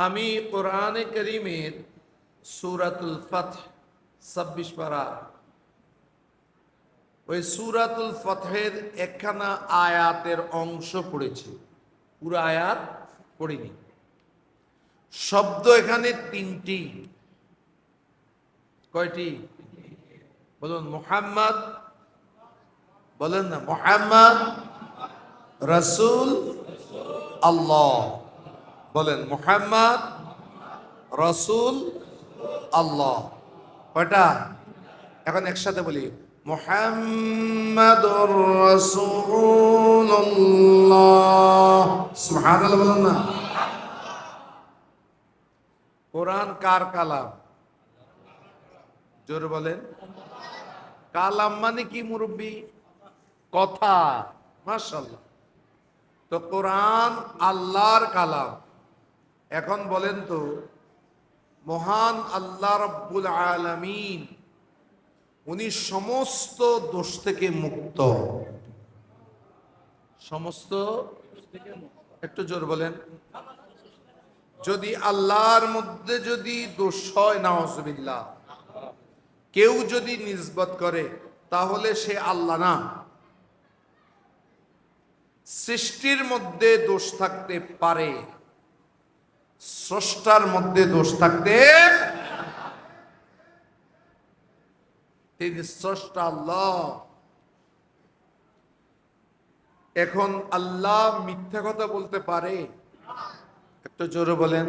আমি কোরআনে কারীমের সূরাতুল ফাতহ ২৬ পারা, ওই সূরাতুল ফাতহের একখানা আয়াতের অংশ পড়েছি, পুরো আয়াত পড়িনি। শব্দ এখানে তিনটি। কয়টি? বলুন। মুহাম্মদ, বলেন না। মুহাম্মদ, রাসূল, আল্লাহ। বলেন মুহাম্মদ, রাসূল, আল্লাহ। কয়টা? এখন একসাথে বলি, মুহাম্মাদুর রাসূলুল্লাহ। সুবহানাল্লাহ বলেন না। কোরআন কার কালাম? জোরে বলেন। কালাম মানে কি মুরব্বী? কথা। মাশাআল্লাহ। তো কোরআন আল্লাহর কালাম। এখন বলেন তো, মহান আল্লাহ রাব্বুল আলামিন উনি সমস্ত দোষ থেকে মুক্ত। সমস্ত, একটু জোর বলেন। যদি আল্লাহর মধ্যে যদি দোষ হয়, নাউজুবিল্লাহ, কেউ যদি নিসবত করে, তাহলে সে আল্লাহ না। সৃষ্টির মধ্যে দোষ থাকতে পারে, স্রষ্টার মধ্যে দোষ থাকতে, তিনি স্রষ্টা আল্লাহ। এখন আল্লাহ মিথ্যা কথা বলতে পারে? একটু জোরে বলেন,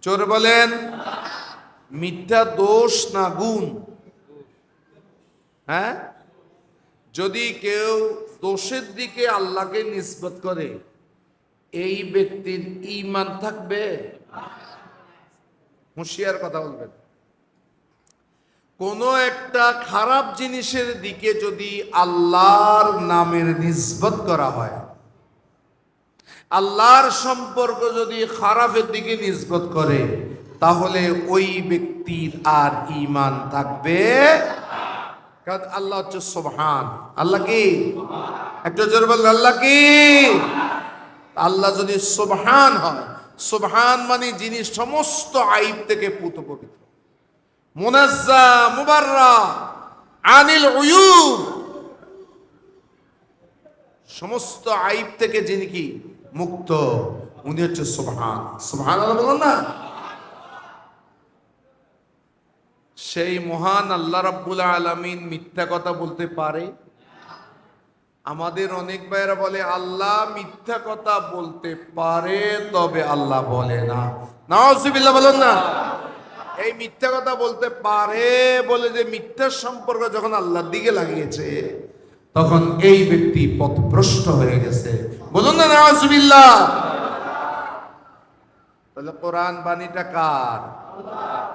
জোরে বলেন। মিথ্যা দোষ না গুণ? হ্যাঁ, যদি কেউ দোষের দিকে আল্লাহকে নিসবত করে, এই ব্যক্তির ঈমান থাকবে? হুঁশিয়ার কথা বলবেন। কোন একটা খারাপ জিনিসের দিকে যদি আল্লাহর নামের নিসবত করা হয়, আল্লাহর সম্পর্ক যদি খারাপের দিকে নিসবত করে, তাহলে ওই ব্যক্তির আর ঈমান থাকবে। কারণ আল্লাহ হচ্ছে সুবহান। আল্লাহ কি? একটু জোরে বলুন, আল্লাহ কি? আল্লাহ যদি সুবহান হয়, সুবহান মানে যিনি সমস্ত আইব থেকে পুত পবিত্র, মুনাজ্জাহ মুবাররা আনিল উয়ুব, সমস্ত আইব থেকে যিনি কি মুক্ত, উনি হচ্ছে সুবহান। সুবহানাল্লাহ বলুন না। সেই মহান আল্লাহ রাব্বুল আলামিন মিথ্যা কথা বলতে পারে? আমাদের অনেক ভাইয়েরা বলে আল্লাহ মিথ্যা কথা বলতে পারে, তবে আল্লাহ বলে না। নাউজুবিল্লাহ বলেন না। এই মিথ্যা কথা বলতে পারে বলে যে মিথ্যার সম্পর্ক যখন আল্লাহর দিকে লাগিয়েছে, তখন এই ব্যক্তি পথভ্রষ্ট হয়ে গেছে। বলুন না নাউজুবিল্লাহ। তাহলে কোরআন বাণীটা কার?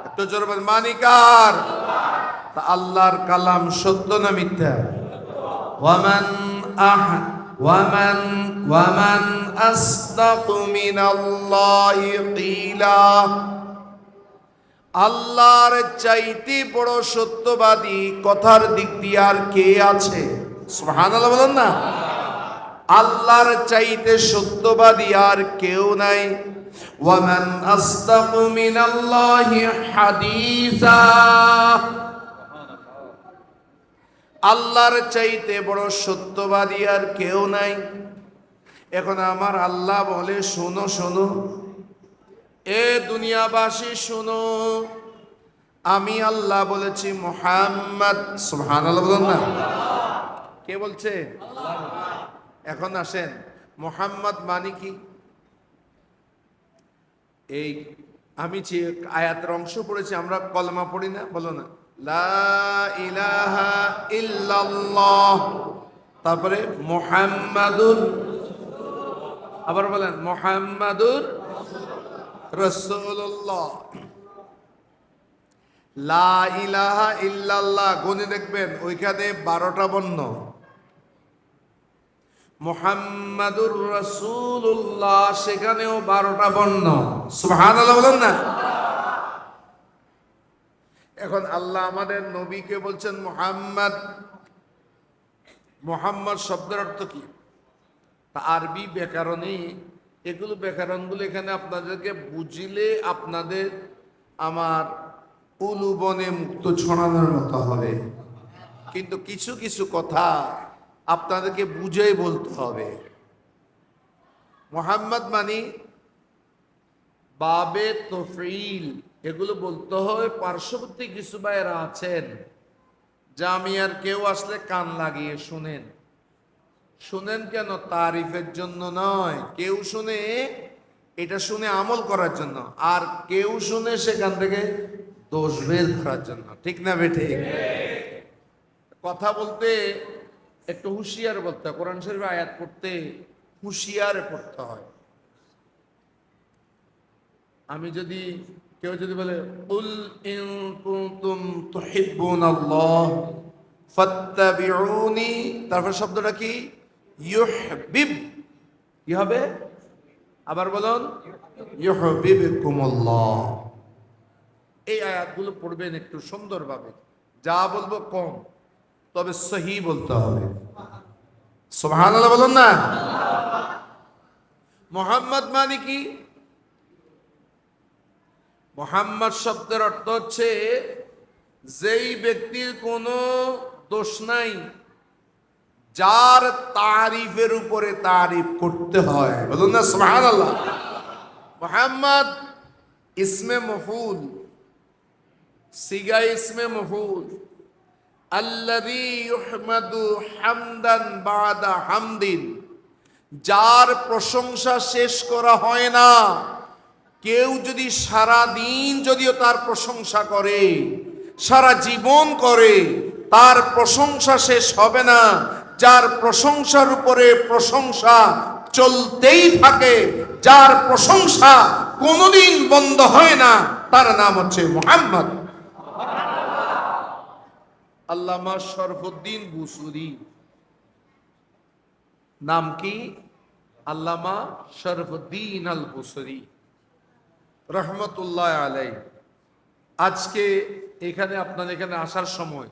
একটু জোরে বলেন, বাণী কার? তা আল্লাহর কালাম সত্য না মিথ্যা? ওয়ামান আসদাকু মিনাল্লাহি কিলা। আল্লাহর চাইতে বড় সত্যবাদী কথার দিক দিয়ে আর কে আছে? সুবহানাল্লাহ বলেন না। আল্লাহর চাইতে সত্যবাদী আর কেউ নাই। ওয়ামান আসদাকু মিনাল্লাহি হাদিসা। আল্লাহর চাইতে বড় সত্যবাদী আর কেউ নাই। এখন আমার আল্লাহ বলে, শোনো শোনো এ দুনিয়াবাসী শোনো, আমি আল্লাহ বলেছি মুহাম্মদ। সুবহানাল্লাহ বলুন না। কে বলছে? এখন আসেন, মুহাম্মদ মানে কি? এই আমি যে আয়াতের অংশ পড়েছি, আমরা কলমা পড়ি না? বলো না, লা ইলাহা ইল্লাল্লাহ, তারপরে মুহাম্মাদুর, আবার বলেন মুহাম্মাদুর রাসূলুল্লাহ। লা ইলাহা ইল্লাল্লাহ গুনে দেখবেন ওইখানে 12টা বর্ণ, মুহাম্মাদুর রাসূলুল্লাহ সেখানেও 12টা বর্ণ। সুবহানাল্লাহ বলেন না। এখন আল্লাহ আমাদের নবীকে বলছেন মুহাম্মদ। মুহাম্মদ শব্দের অর্থ কি? তা আরবি ব্যাকরণে এগুলো ব্যাকরণগুলো এখানে আপনাদেরকে বুঝিলে আপনাদের আমার উলুবনে মুক্ত ছড়ানোর মতো হবে, কিন্তু কিছু কিছু কথা আপনাদেরকে বুঝেই বলতে হবে। মোহাম্মদ মানি বাবে তফিল এগুলো বলতে হবে। পার্শ্ববর্তী কিছু ভাইয়েরা আছেন, জামিয়ার কেউ আসলে কান লাগিয়ে শুনেন। শুনেন কেন? তারিফের জন্য নয়, কেউ শুনে এটা শুনে আমল করার জন্য, আর কেউ শুনে সেখান থেকে দোষ বের করার জন্য। ঠিক না বেঠে? কথা বলতে একটু হুঁশিয়ার বলতে হয়। কোরআন শরীফ আয়াত পড়তে হুঁশিয়ারে পড়তে হয়। আমি যদি কেউ যদি বলে কুল ইন কুনতুম তুহিব্বুনাল্লাহ ফাত্তাবিউনি, তারপর শব্দটা কি? ইউহিব্ব। কি হবে? আবার বলুন, ইউহিব্বুকুমুল্লাহ। এই আয়াতগুলো পড়বেন একটু সুন্দরভাবে। যা বলবো কম, তবে সহি বলতে হবে। সুবহানাল্লাহ বলুন না। মুহাম্মদ মানে কি? মুহাম্মদ শব্দের অর্থ হচ্ছে যেই ব্যক্তির কোনো দোষ নাই, যার তারিফের উপরে তারিফ করতে হয়। বলুন না সুবহানাল্লাহ। মুহাম্মদ ইসমে মফউল, সিগা ইসমে মফউল, আল্লাযী ইউহমাদু হামদান বাদা হামদিন, যার প্রশংসা শেষ করা হয় না। কেউ যদি সারা দিন যদিও তার প্রশংসা করে, সারা জীবন করে, তার প্রশংসা শেষ হবে না। যার প্রশংসার উপরে প্রশংসা চলতেই থাকে, যার প্রশংসা কোনোদিন বন্ধ হয় না, তার নাম হচ্ছে মুহাম্মদ। আল্লামা শরফুদ্দীন বুসরি, নাম কি? আল্লামা শরফুদ্দীন আল বুসরি রহমতুল্লাহ আলাই। আজকে এখানে আপনার এখানে আসার সময়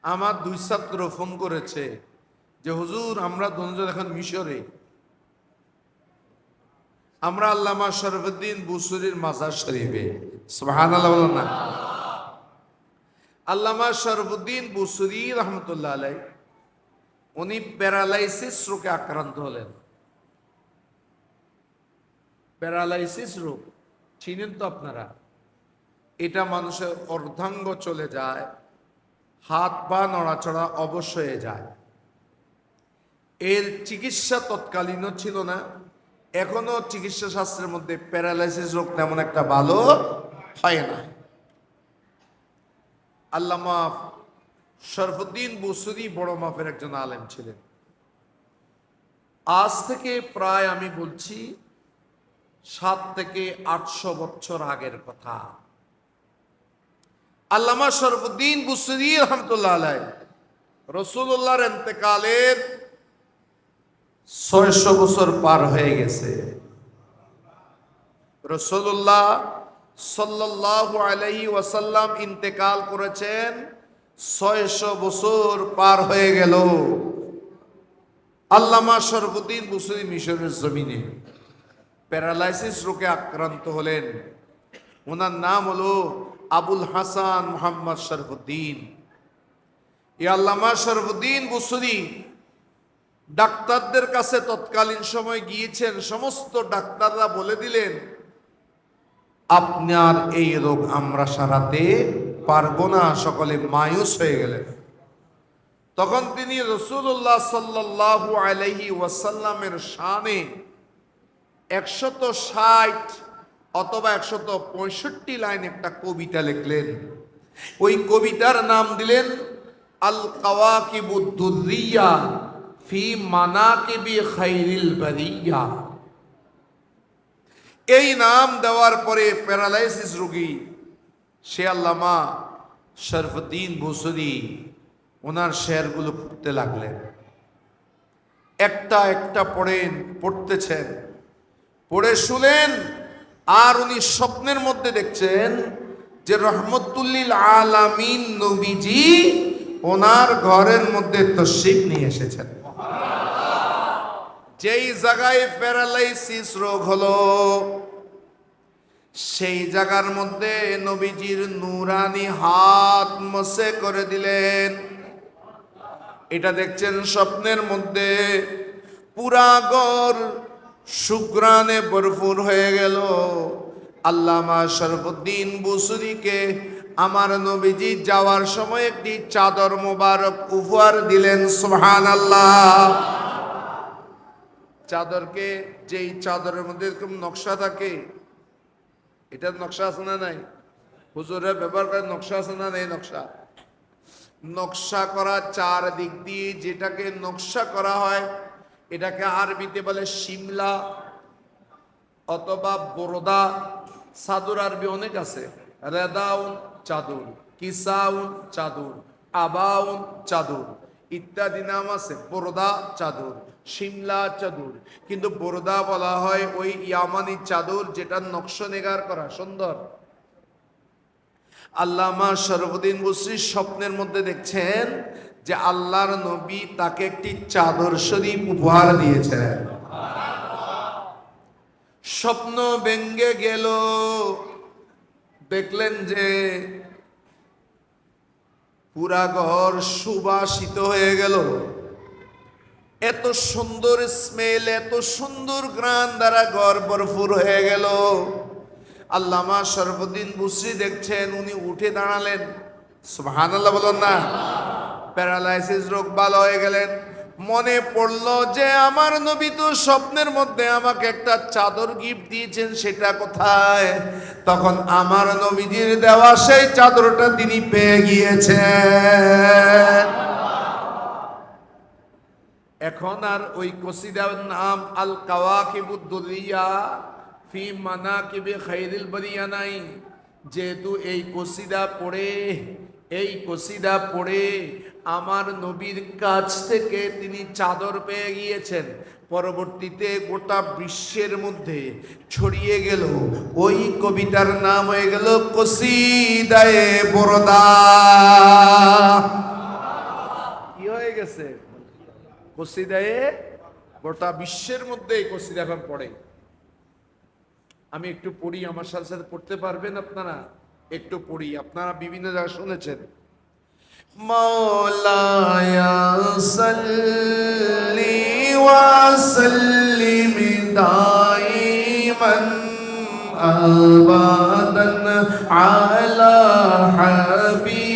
আমার দুই ছাত্র ফোন করেছে যে হুজুর আমরা দুজন এখন মিশরে, আমরা আল্লামা শরফুদ্দীন বুসরির মাজার শরীফে। সুবহানাল্লাহ বলুন না। আল্লামা শরফুদ্দীন বুসরি রহমতুল্লাহ আলাই উনি প্যারালাইসিস রোগে আক্রান্ত হলেন। প্যারালাইসিস রোগ চিনেন তো আপনারা? এটা মানুষের অর্ধাঙ্গ চলে যায়, হাত পা নড়াচড়া অবশ্য হয়ে যায়। এর চিকিৎসা তৎকালীনও ছিল না, এখনো চিকিৎসা শাস্ত্রের মধ্যে প্যারালাইসিস রোগ তেমন একটা ভালো হয় না। আল্লামা শরফুদ্দীন বুসরি বড় মাপের একজন আলেম ছিলেন। আজ থেকে প্রায় আমি বলছি 7 থেকে 800 বছর আগের কথা। আল্লামা শরফুদ্দীন বুসরি রহমতুল্লাহ আলাই রাসূলুল্লাহর ইন্তেকালের 600 বছর পার হয়ে গেছে। রাসূলুল্লাহ সাল্লাল্লাহু আলাইহি ওয়াসাল্লাম ইন্তেকাল করেছেন, 600 বছর পার হয়ে গেল। আল্লামা শরফুদ্দীন বুসরি মিশরের জমিনে প্যারালাইসিস রোগে আক্রান্ত হলেন। ওনার নাম হলো আবুল হাসান মুহাম্মদ শরফুদ্দীন। এই আল্লামা শরফুদ্দীন বুসরি ডাক্তারদের কাছে তৎকালীন সময় গিয়েছেন, সমস্ত ডাক্তাররা বলে দিলেন আপনার এই রোগ আমরা সারাতে পারবো না। সকলে মায়ুস হয়ে গেলেন। তখন তিনি রাসূলুল্লাহ সাল্লাল্লাহু আলাইহি ওয়াসাল্লামের শানে 160 অথবা 165 লাইন একটা কবিতা লিখলেন। ওই কবিতার নাম দিলেন আল কাওয়াকিবুদ দুররিয়া ফি মানাকিবি খাইরিল বারিয়া। এই নাম দেওয়ার পরে প্যারালাইসিস রোগী সে আল্লামা শরফুদ্দীন বুসরি ওনার শেরগুলো পড়তে লাগলেন। একটা একটা পড়তেছেন, পড়ে শুলেন। আর উনি স্বপ্নের মধ্যে দেখছেন যে রহমতুল্লিল আলামিন নবীজি ওনার ঘরের মধ্যে তশরিফ নিয়ে এসেছেন। যেই জায়গায় প্যারালাইসিস রোগ হলো সেই জায়গার মধ্যে নবীজির নূরানি হাত মসে করে দিলেন। এটা দেখছেন স্বপ্নের মধ্যে, পুরা ঘর সুগ্রানে ভরপুর হয়ে গেল। আল্লামা শরফুদ্দীন বুসরিকে আমার নবীজি যাওয়ার সময় একটি চাদর মোবারক উপহার দিলেন। সুবহানাল্লাহ। চাদরকে, যেই চাদরের মধ্যে এরকম নকশা থাকে, এটার নকশা আছে না নাই? হুজুরের ব্যবহার করে নকশা আছে না নেই? নকশা, নকশা করা চার দিক দিয়ে যেটাকে নকশা করা হয় এটাকে আরবিতে বলে শিমলা অথবা বোরদা। চাদর আরবি অনেক আছে, রেদাউন চাদর, কিসাউন চাদর, আবাউন চাদর ইত্যাদি নাম আছে। বোরদা চাদর, শিমলা চাদর, কিন্তু বোরদা বলা হয় ওই ইয়ামানি চাদর যেটা নকশনেগার করা সুন্দর। আল্লামা শরফুদ্দীন বুসরি স্বপ্নের মধ্যে দেখছেন যে আল্লাহর নবী তাকে একটি চাদর শরীফ উপহার দিয়েছেন। স্বপ্ন ভেঙ্গে গেল, দেখলেন যে পুরা ঘর সুবাসিত হয়ে গেল। এত সুন্দর স্মেল, এত সুন্দর ঘ্রাণ দ্বারা ঘর ভরপুর হয়ে গেল। আল্লামা শরফুদ্দীন বুসরি দেখছেন, উনি উঠে দাঁড়ালেন। সুবহানাল্লাহ বলেন না? প্যারালাইসিস রোগ ভালো হয়ে গেলেন। মনে পড়লো যে আমার নবী তো স্বপ্নের মধ্যে আমাকে একটা চাদর গিফট দিয়েছেন, সেটা কোথায়? তখন আমার নবীজির দেওয়া সেই চাদরটা তিনি পেয়ে গিয়েছেন। এখন আর ওই কসিদার নাম আল কাওয়াকিবুদ দুরিয়া ফি মানাকিবি খাইরিল বারিয়া নাই। যেহেতু এই কসিদা পড়ে আমার নবীর কাছ থেকে তিনি চাদর পেয়ে গিয়েছেন, পরবর্তীতে গোটা বিশ্বের মধ্যে ছড়িয়ে গেল। ওই কবিতার নাম হয়ে গেল কসিদায়ে বোরদা। কি হয়ে গেছে? কসিদায়ে, গোটা বিশ্বের মধ্যে এই কসিদা এখন পড়ে। আমি একটু পড়ি, আমার সাথে সাথে পড়তে পারবেন আপনারা? একটু পড়ি, আপনারা বিভিন্ন জায়গায় শুনেছেন। মাওলায়া সাল্লি ওয়া সাল্লিম দাইমান আবাদান আলা হাবিবিকা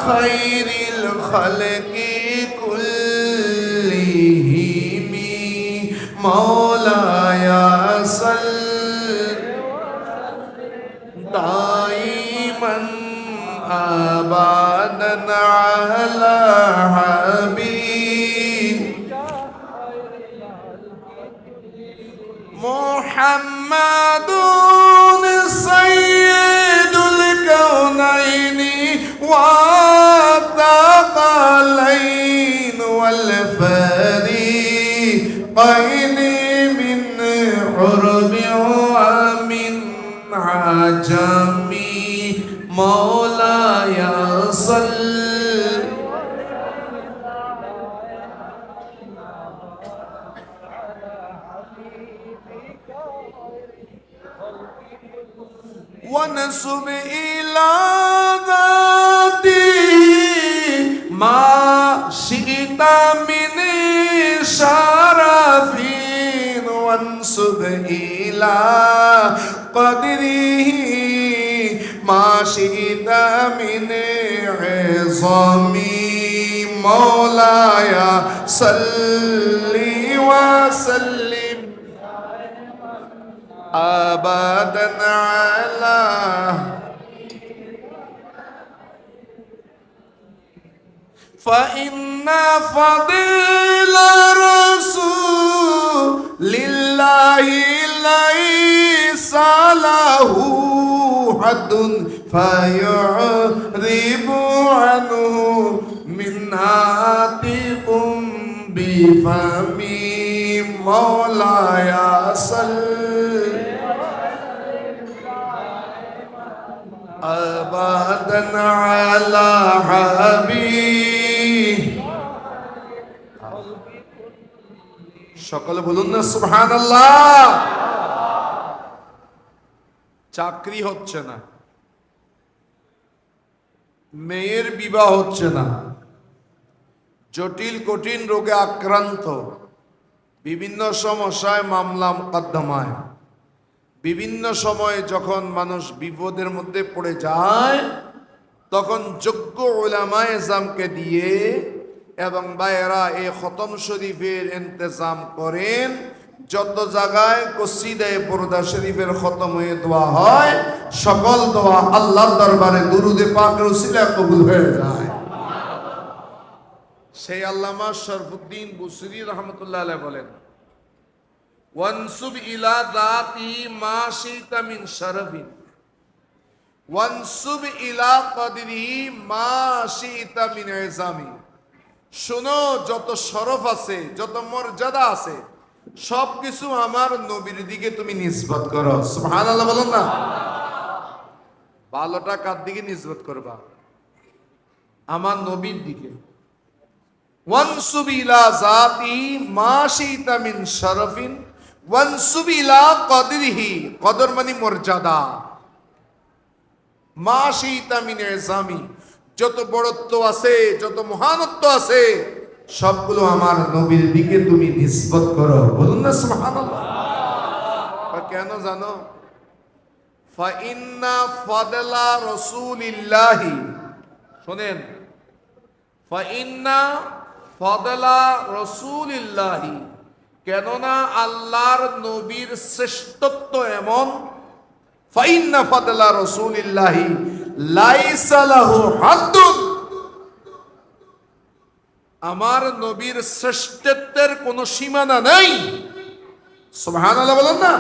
খাইরিল খালকি কুল্লিহিম। মাওলায়া সাল্লি দাইমান আবাদান আলা হাবিবিকা মুহাম্মাদুন সাইয়্যিদুল কাওনাইনি ওয়া তাকালাইন ওয়াল ফারিকাইনি মিন উরবি ওয়া মিন আজামি। মাওলায়া সাল্লি ونسب إلى ذاتي ما شئت من شرف وانسب إلى قدره ما شئت من عظم. مولاي صل وسلم أبدا على فإن فضيل رسول الله ليس له حد فيعرب عنه من هاتف بفمي. مولاي صل أبدا على حبيب সকলে বলুন না সুবহানাল্লাহ। চাকরি হচ্ছে না, মেয়ের বিবাহ হচ্ছে না, জটিল কঠিন রোগে আক্রান্ত, বিভিন্ন সমস্যায় মামলা মোকদ্দমায়, বিভিন্ন সময়ে যখন মানুষ বিপদের মধ্যে পড়ে যায় তখন যোগ্য উলামায়ে ইসলামকে দিয়ে এবং ভাইয়েরা এই খতম শরীফের ইন্তজাম করেন। যত জায়গায় কসিদায়ে বুরদা শরীফের খতম হয়ে দোয়া হয়, সকল দোয়া আল্লাহর দরবারে দুরুদে পাকের উসিলায় কবুল হয়ে যায়। সেই আল্লামা শরফুদ্দীন বুসরি রহমতুল্লাহ আলাইহি বলেন, ওয়ানসুব ইলা যাতি মা শিতা মিন শারফিন ওয়ানসুব ইলা কদরিহি মা শিতা মিন ইজামি। শোনো, যত শরফ আছে, যত মর্যাদা আছে, সবকিছু আমার নবীর দিকে তুমি নিসবত করো। সুবহানাল্লাহ বলুন না। ভালোটা কার দিকে নিসবত করবা? আমার নবীর দিকে। ওয়ানসুব ইলা যাতি মা শিতা মিন শারফিন ওয়ানসুব ইলা কদরিহি, কদর মানে মর্যাদা, মা শিতা মিন ইজামি, যত বড়ত্ব আছে, যত মহানত্ব আছে, সবগুলো আমার নবীর দিকে তুমি নিসবত করো। বলুন না সুবহানাল্লাহ। কেন জানো? ফাইন্না ফাদলা রাসূলিল্লাহি, শুনেন, ফাইন্না ফাদলা রাসূলিল্লাহি, কেননা আল্লাহর নবীর শ্রেষ্ঠত্ব এমন, ফাইন্না ফাদলা রাসূলিল্লাহি লাইসা লাহু হাদ্দুন, আমার নবীর শ্রেষ্ঠত্বের কোনো সীমানা নেই। সুবহানাল্লাহ বলেন না।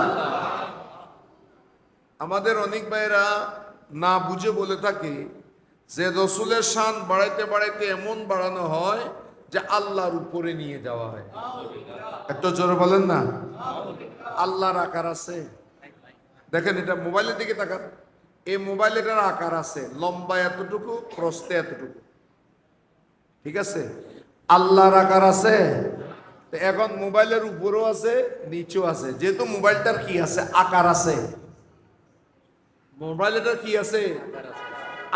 আমাদের অনেক ভাইরা না বুঝে বলে থাকে যে রসুলের শান বাড়াইতে বাড়াইতে এমন বাড়ানো হয় যে আল্লাহর উপরে নিয়ে যাওয়া হয়। একটু জোরে বলেন না। আল্লাহর আকার আছে? দেখেন, এটা মোবাইলের দিকে তাকান, এই মোবাইলের আকার আছে, লম্বা এতটুকু, প্রস্থে এতটুকু, ঠিক আছে? আল্লাহর আকার আছে? এখন মোবাইলের উপরেও আছে, নিচেও আছে। যেহেতু মোবাইলটার কি আছে? আকার আছে। মোবাইলটার কি আছে?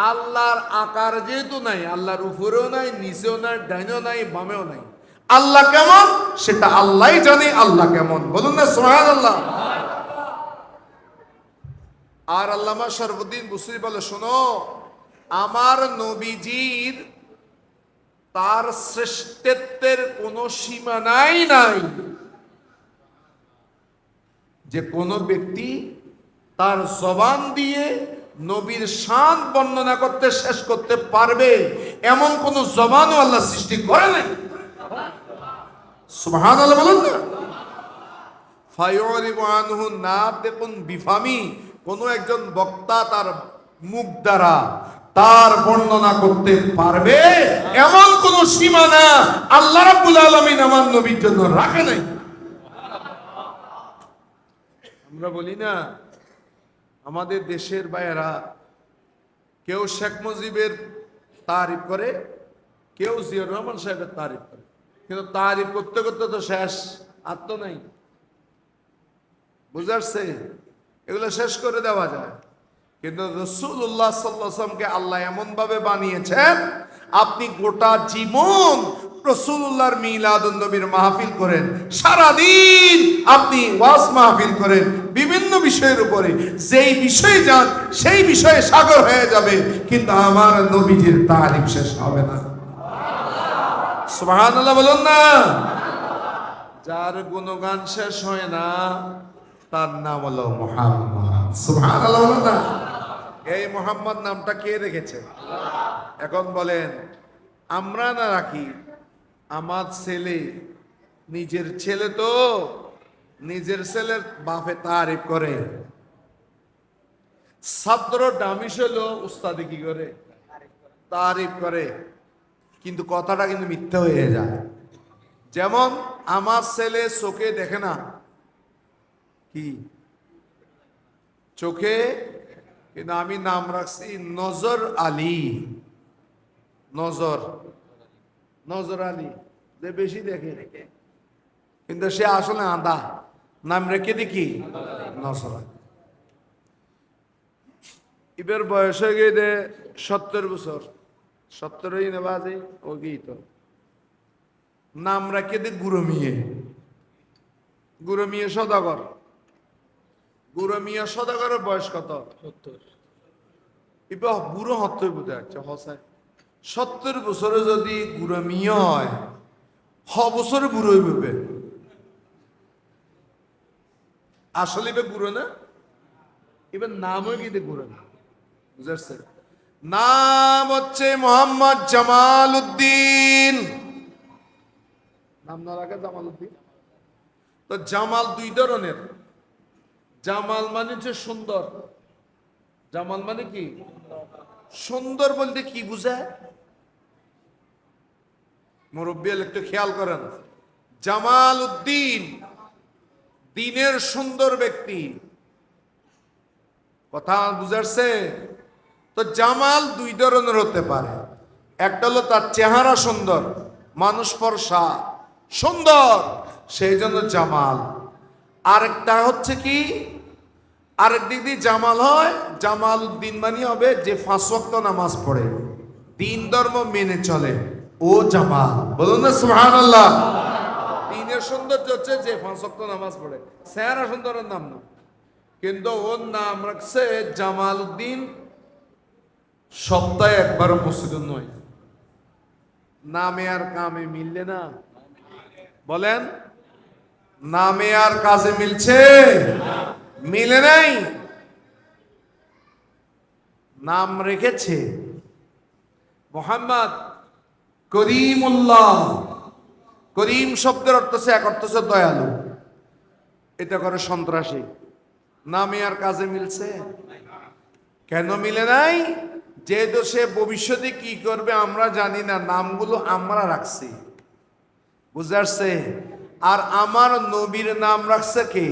আল্লাহর আকার যেহেতু নাই, আল্লাহর উপরেও নাই, নিচেও নাই, ডাইনেও নাই, বামেও নাই। আল্লাহ কেমন সেটা আল্লাহই জানে। আল্লাহ কেমন বলুন না সুবহানাল্লাহ। আর আল্লামা শরফুদ্দীন বুসরি বলে, শোনো, আমার নবীজির তার শ্রেষ্ঠত্বের কোনো সীমানাই নাই, যে কোনো ব্যক্তি তার জবান দিয়ে নবীর শান বর্ণনা করতে শেষ করতে পারবে এমন কোন জবানও আল্লাহ সৃষ্টি করে নাই। সুবহানাল্লাহ বলুন না। ফায়ুরিবু আনহু নাতিকুন বিফামি, কোন একজন বক্তা তার মুখ দ্বারা তার বর্ণনা করতে পারবে এমন কোন সীমানা আল্লাহ রাব্বুল আলামিন আমার নবীর জন্য রাখে নাই। আমরা বলি না, আমাদের দেশের ভাইয়েরা কেউ শেখ মুজিবের তারিফ করে, কেউ জিয়াউর রহমান সাহেবের তারিফ করে, কিন্তু তারিফ করতে করতে তো শেষ, আর তো নাই। বুঝাচ্ছে? এগুলো শেষ করে দেওয়া যায়, কিন্তু রাসূলুল্লাহ সাল্লাল্লাহু আলাইহি ওয়াসাল্লামকে আল্লাহ এমন ভাবে বানিয়েছেন, আপনি গোটা জীবন রাসূলুল্লাহর মিলাদুন নবীর মাহফিল করেন, সারাদিন আপনি ওয়াজ মাহফিল করেন বিভিন্ন বিষয়ের উপরে, যেই বিষয়ে যান সেই বিষয়ে সাগর হয়ে যাবে, কিন্তু আমার নবীজির তারিফ শেষ হবে না। সুবহানাল্লাহ বলুন না। যার গুণগান শেষ হয় না তার নাম হলো মুহাম্মদ। সুবহানাল্লাহ বলুন না। এই মুহাম্মদ নামটা কে রেখেছে? এখন বলেন, আমরা না রাখি? আমার ছেলে, নিজের ছেলে তো নিজের ছেলের বাপে তারিফ করে। ছাত্র ডামিস হলো উস্তাদি কি করে? তারিফ করে, কিন্তু কথাটা কিন্তু মিথ্যা হয়ে যায়। যেমন আমার ছেলে চোখে দেখে না, কি চোখে, কিন্তু আমি নাম রাখছি নজর আলী। নজর, নজর আলী, যে বেশি দেখে। কিন্তু সে আসলে আদা, নাম রেখে দেখি নসরা। এবার বয়স হয়ে গিয়ে 70 বছর, 70 না বাজে ও গিয়ে তো নাম রাখে দে গুরমিয়ে, গুরমিয়ে সদাগর। গুরমিয়া সদাগরের বয়স কত? 70। এবার বুড়ো হতে বোঝা যাচ্ছে হসায় 70 বছরে যদি গুরমিয়া হয়, বছরে বুড়ো হইবে। আসলে এবার বুড়ো না, এবার নামও কিন্তু বুড়ো না, বুঝাচ্ছে? নাম হচ্ছে মোহাম্মদ জামাল উদ্দিন। নাম না রাখে জামাল উদ্দিন। তো জামাল দুই ধরনের। জামাল মানে হচ্ছে সুন্দর। জামাল মানে কি? সুন্দর বলতে কি বুঝায়? মুরব্বী একটু খেয়াল করেন। জামাল উদ্দিন দিনের সুন্দর ব্যক্তি, কথা বুঝাচ্ছে? তো জামাল দুই ধরনের হতে পারে। একটা হলো তার চেহারা সুন্দর, মানুষ ফর্সা সুন্দর, সেই জন্য জামাল। আরেকটা হচ্ছে কি, আরেক দিক দিয়ে জামাল হয়, জামাল উদ্দিন মানে হবে যে 5 ওয়াক্ত নামাজ পড়ে, দিন ধর্ম মেনে চলে, ও জামাল। বলুন না সুবহানাল্লাহ। দিনের সৌন্দর্য হচ্ছে যে 5 ওয়াক্ত নামাজ পড়ে, চেহারা সুন্দরের নাম না। কিন্তু ওর নাম রাখছে জামাল উদ্দিন, সপ্তাহে একবারও মসজিদে নয়। নামে আর কামে মিললে না, বলেন? নামে আর কাজে মিলছে? মিলে নাই। নাম রেখেছে মোহাম্মদ করিমুল্লাহ। করিম শব্দের অর্থ হচ্ছে, এক অর্থ হচ্ছে দয়ালু, এটা করে সন্ত্রাসী। নামে আর কাজে মিলছে? কেন মিলে নাই? যেহেতু সে ভবিষ্যতে কি করবে আমরা জানি না, নামগুলো আমরা রাখছি, বুঝে আসছে? আর আমার নবীর নাম রাখছে কে?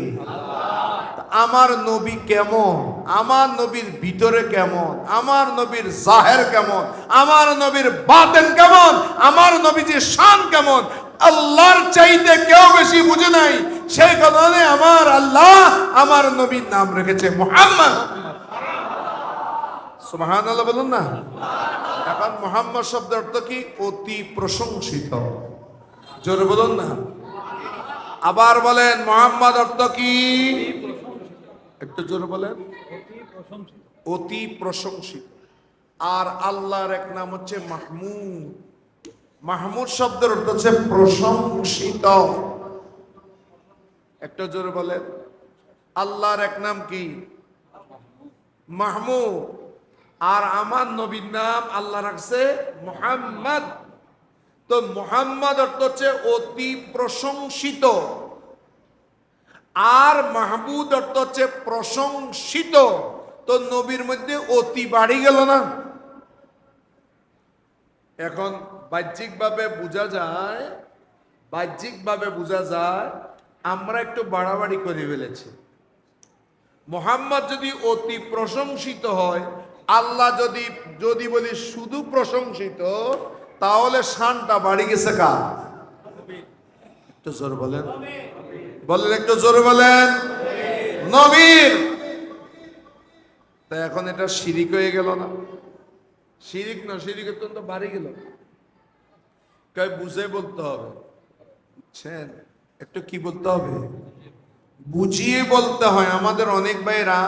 আমার নবী কেমন, আমার নবীর ভিতরে কেমন, আমার নবীর জাহের কেমন, আমার নবীর বাতেন কেমন, আমার নবীজির শান কেমন, আল্লাহর চাইতে কেউ বেশি বুঝে নাই। সেই কারণে আমার আল্লাহ আমার নবীর নাম রেখেছে মুহাম্মদ। সুবহানাল্লাহ বলুন না। এখন মুহাম্মদ শব্দের অর্থ কি? অতি প্রশংসিত। জোরে বলুন না। আবার বলেন মুহাম্মদ অর্থ কি? একটু জোরে বলেন। অতি প্রশংসিত। আর আল্লাহর এক নাম হচ্ছে মাহমুদ। মাহমুদ শব্দের অর্থ হচ্ছে প্রশংসিত। একটা জোরে বলেন। আল্লাহর এক নাম কি? মাহমুদ। আর আমার নবীর নাম আল্লাহ রাখছে মুহাম্মদ। তো মুহাম্মদ অর্থ হচ্ছে অতি প্রশংসিত, আর মাহমুদ অর্থ হচ্ছে প্রশংসিত। তো নবীর মধ্যে অতি বাড়ি গেল না? এখন বাহ্যিকভাবে বোঝা যায়, বাহ্যিকভাবে বোঝা যায় আমরা একটু বাড়াবাড়ি করে ফেলেছি। মোহাম্মদ যদি অতি প্রশংসিত হয়, আল্লাহ যদি যদি বলি শুধু প্রশংসিত, তাহলে শানটা বাড়ি গেছে কার? একটু জোর বলেন, বলেন একটু জোর বলেন। নবীর। তা এখন এটা শিরিক হয়ে গেল না? শিরিক না, শিরিকের তো বাড়ি গেল। কই বুঝে বলতে হবে, বুঝছেন? একটু কি বলতে হবে? বুঝিয়ে বলতে হয়। আমাদের অনেক ভাইরা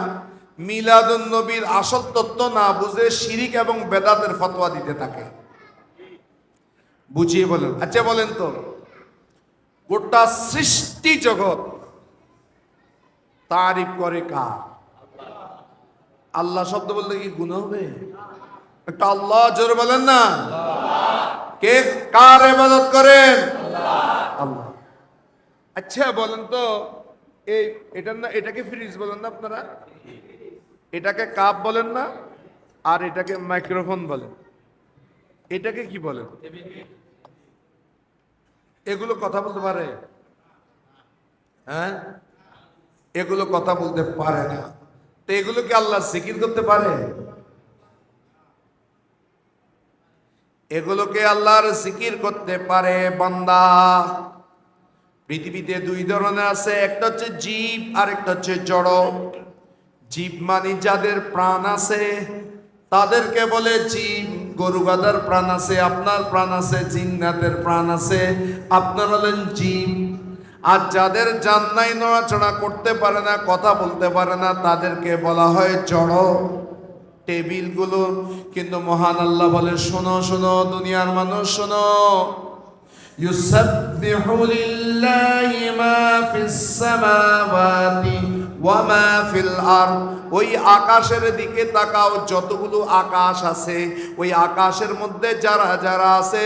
মিলাদুন নবীর আসল তত্ত্ব না বুঝে শিরিক এবং বেদাতের ফতোয়া দিতে থাকে। বুঝিয়ে বলেন। আচ্ছা বলেন তো, গোটা সৃষ্টি জগৎ তারিফ করে কার? আল্লাহ শব্দ বললে কি গুনাহ হবে? একটা আল্লাহ জোরে বলেন না। কে কার ইবাদত করেন? আল্লাহ। আচ্ছা বলেন তো, এই এটার না, এটাকে ফ্রিজ বলেন না আপনারা, এটাকে কাপ বলেন না, আর এটাকে মাইক্রোফোন বলেন, এটাকে কি বলেন? এগুলো কথা বলতে পারে? হ্যাঁ, এগুলো কথা বলতে পারে না। তো এগুলো কি আল্লাহ জিকির করতে পারে? এগুলোকে আল্লাহর জিকির করতে পারে বান্দা। পৃথিবীতে দুই ধরনের আছে, একটা হচ্ছে জীব আর একটা হচ্ছে জড়। জীব মানে যাদের প্রাণ আছে তাদেরকে বলে জীব। গরু গাধার প্রাণ আছে, আপনার প্রাণ আছে, জিন্নাতের প্রাণ আছে, আপনার হলেন জীব। আর যাদের জান নাই, নড়াচড়া করতে পারে না, কথা বলতে পারে না, তাদেরকে বলা হয় জড়। টেবিলগুলো কিন্তু মহান আল্লাহ বলে, শোনো শোনো দুনিয়ার মানুষ শোনো, ইউসাব্বিহু লিল্লাহি মা ফিস সামাওয়াতি ওয়া মা ফিল আরদ। ওই আকাশের দিকে তাকাও, যতগুলো আকাশ আছে ওই আকাশের মধ্যে যারা যারা আছে,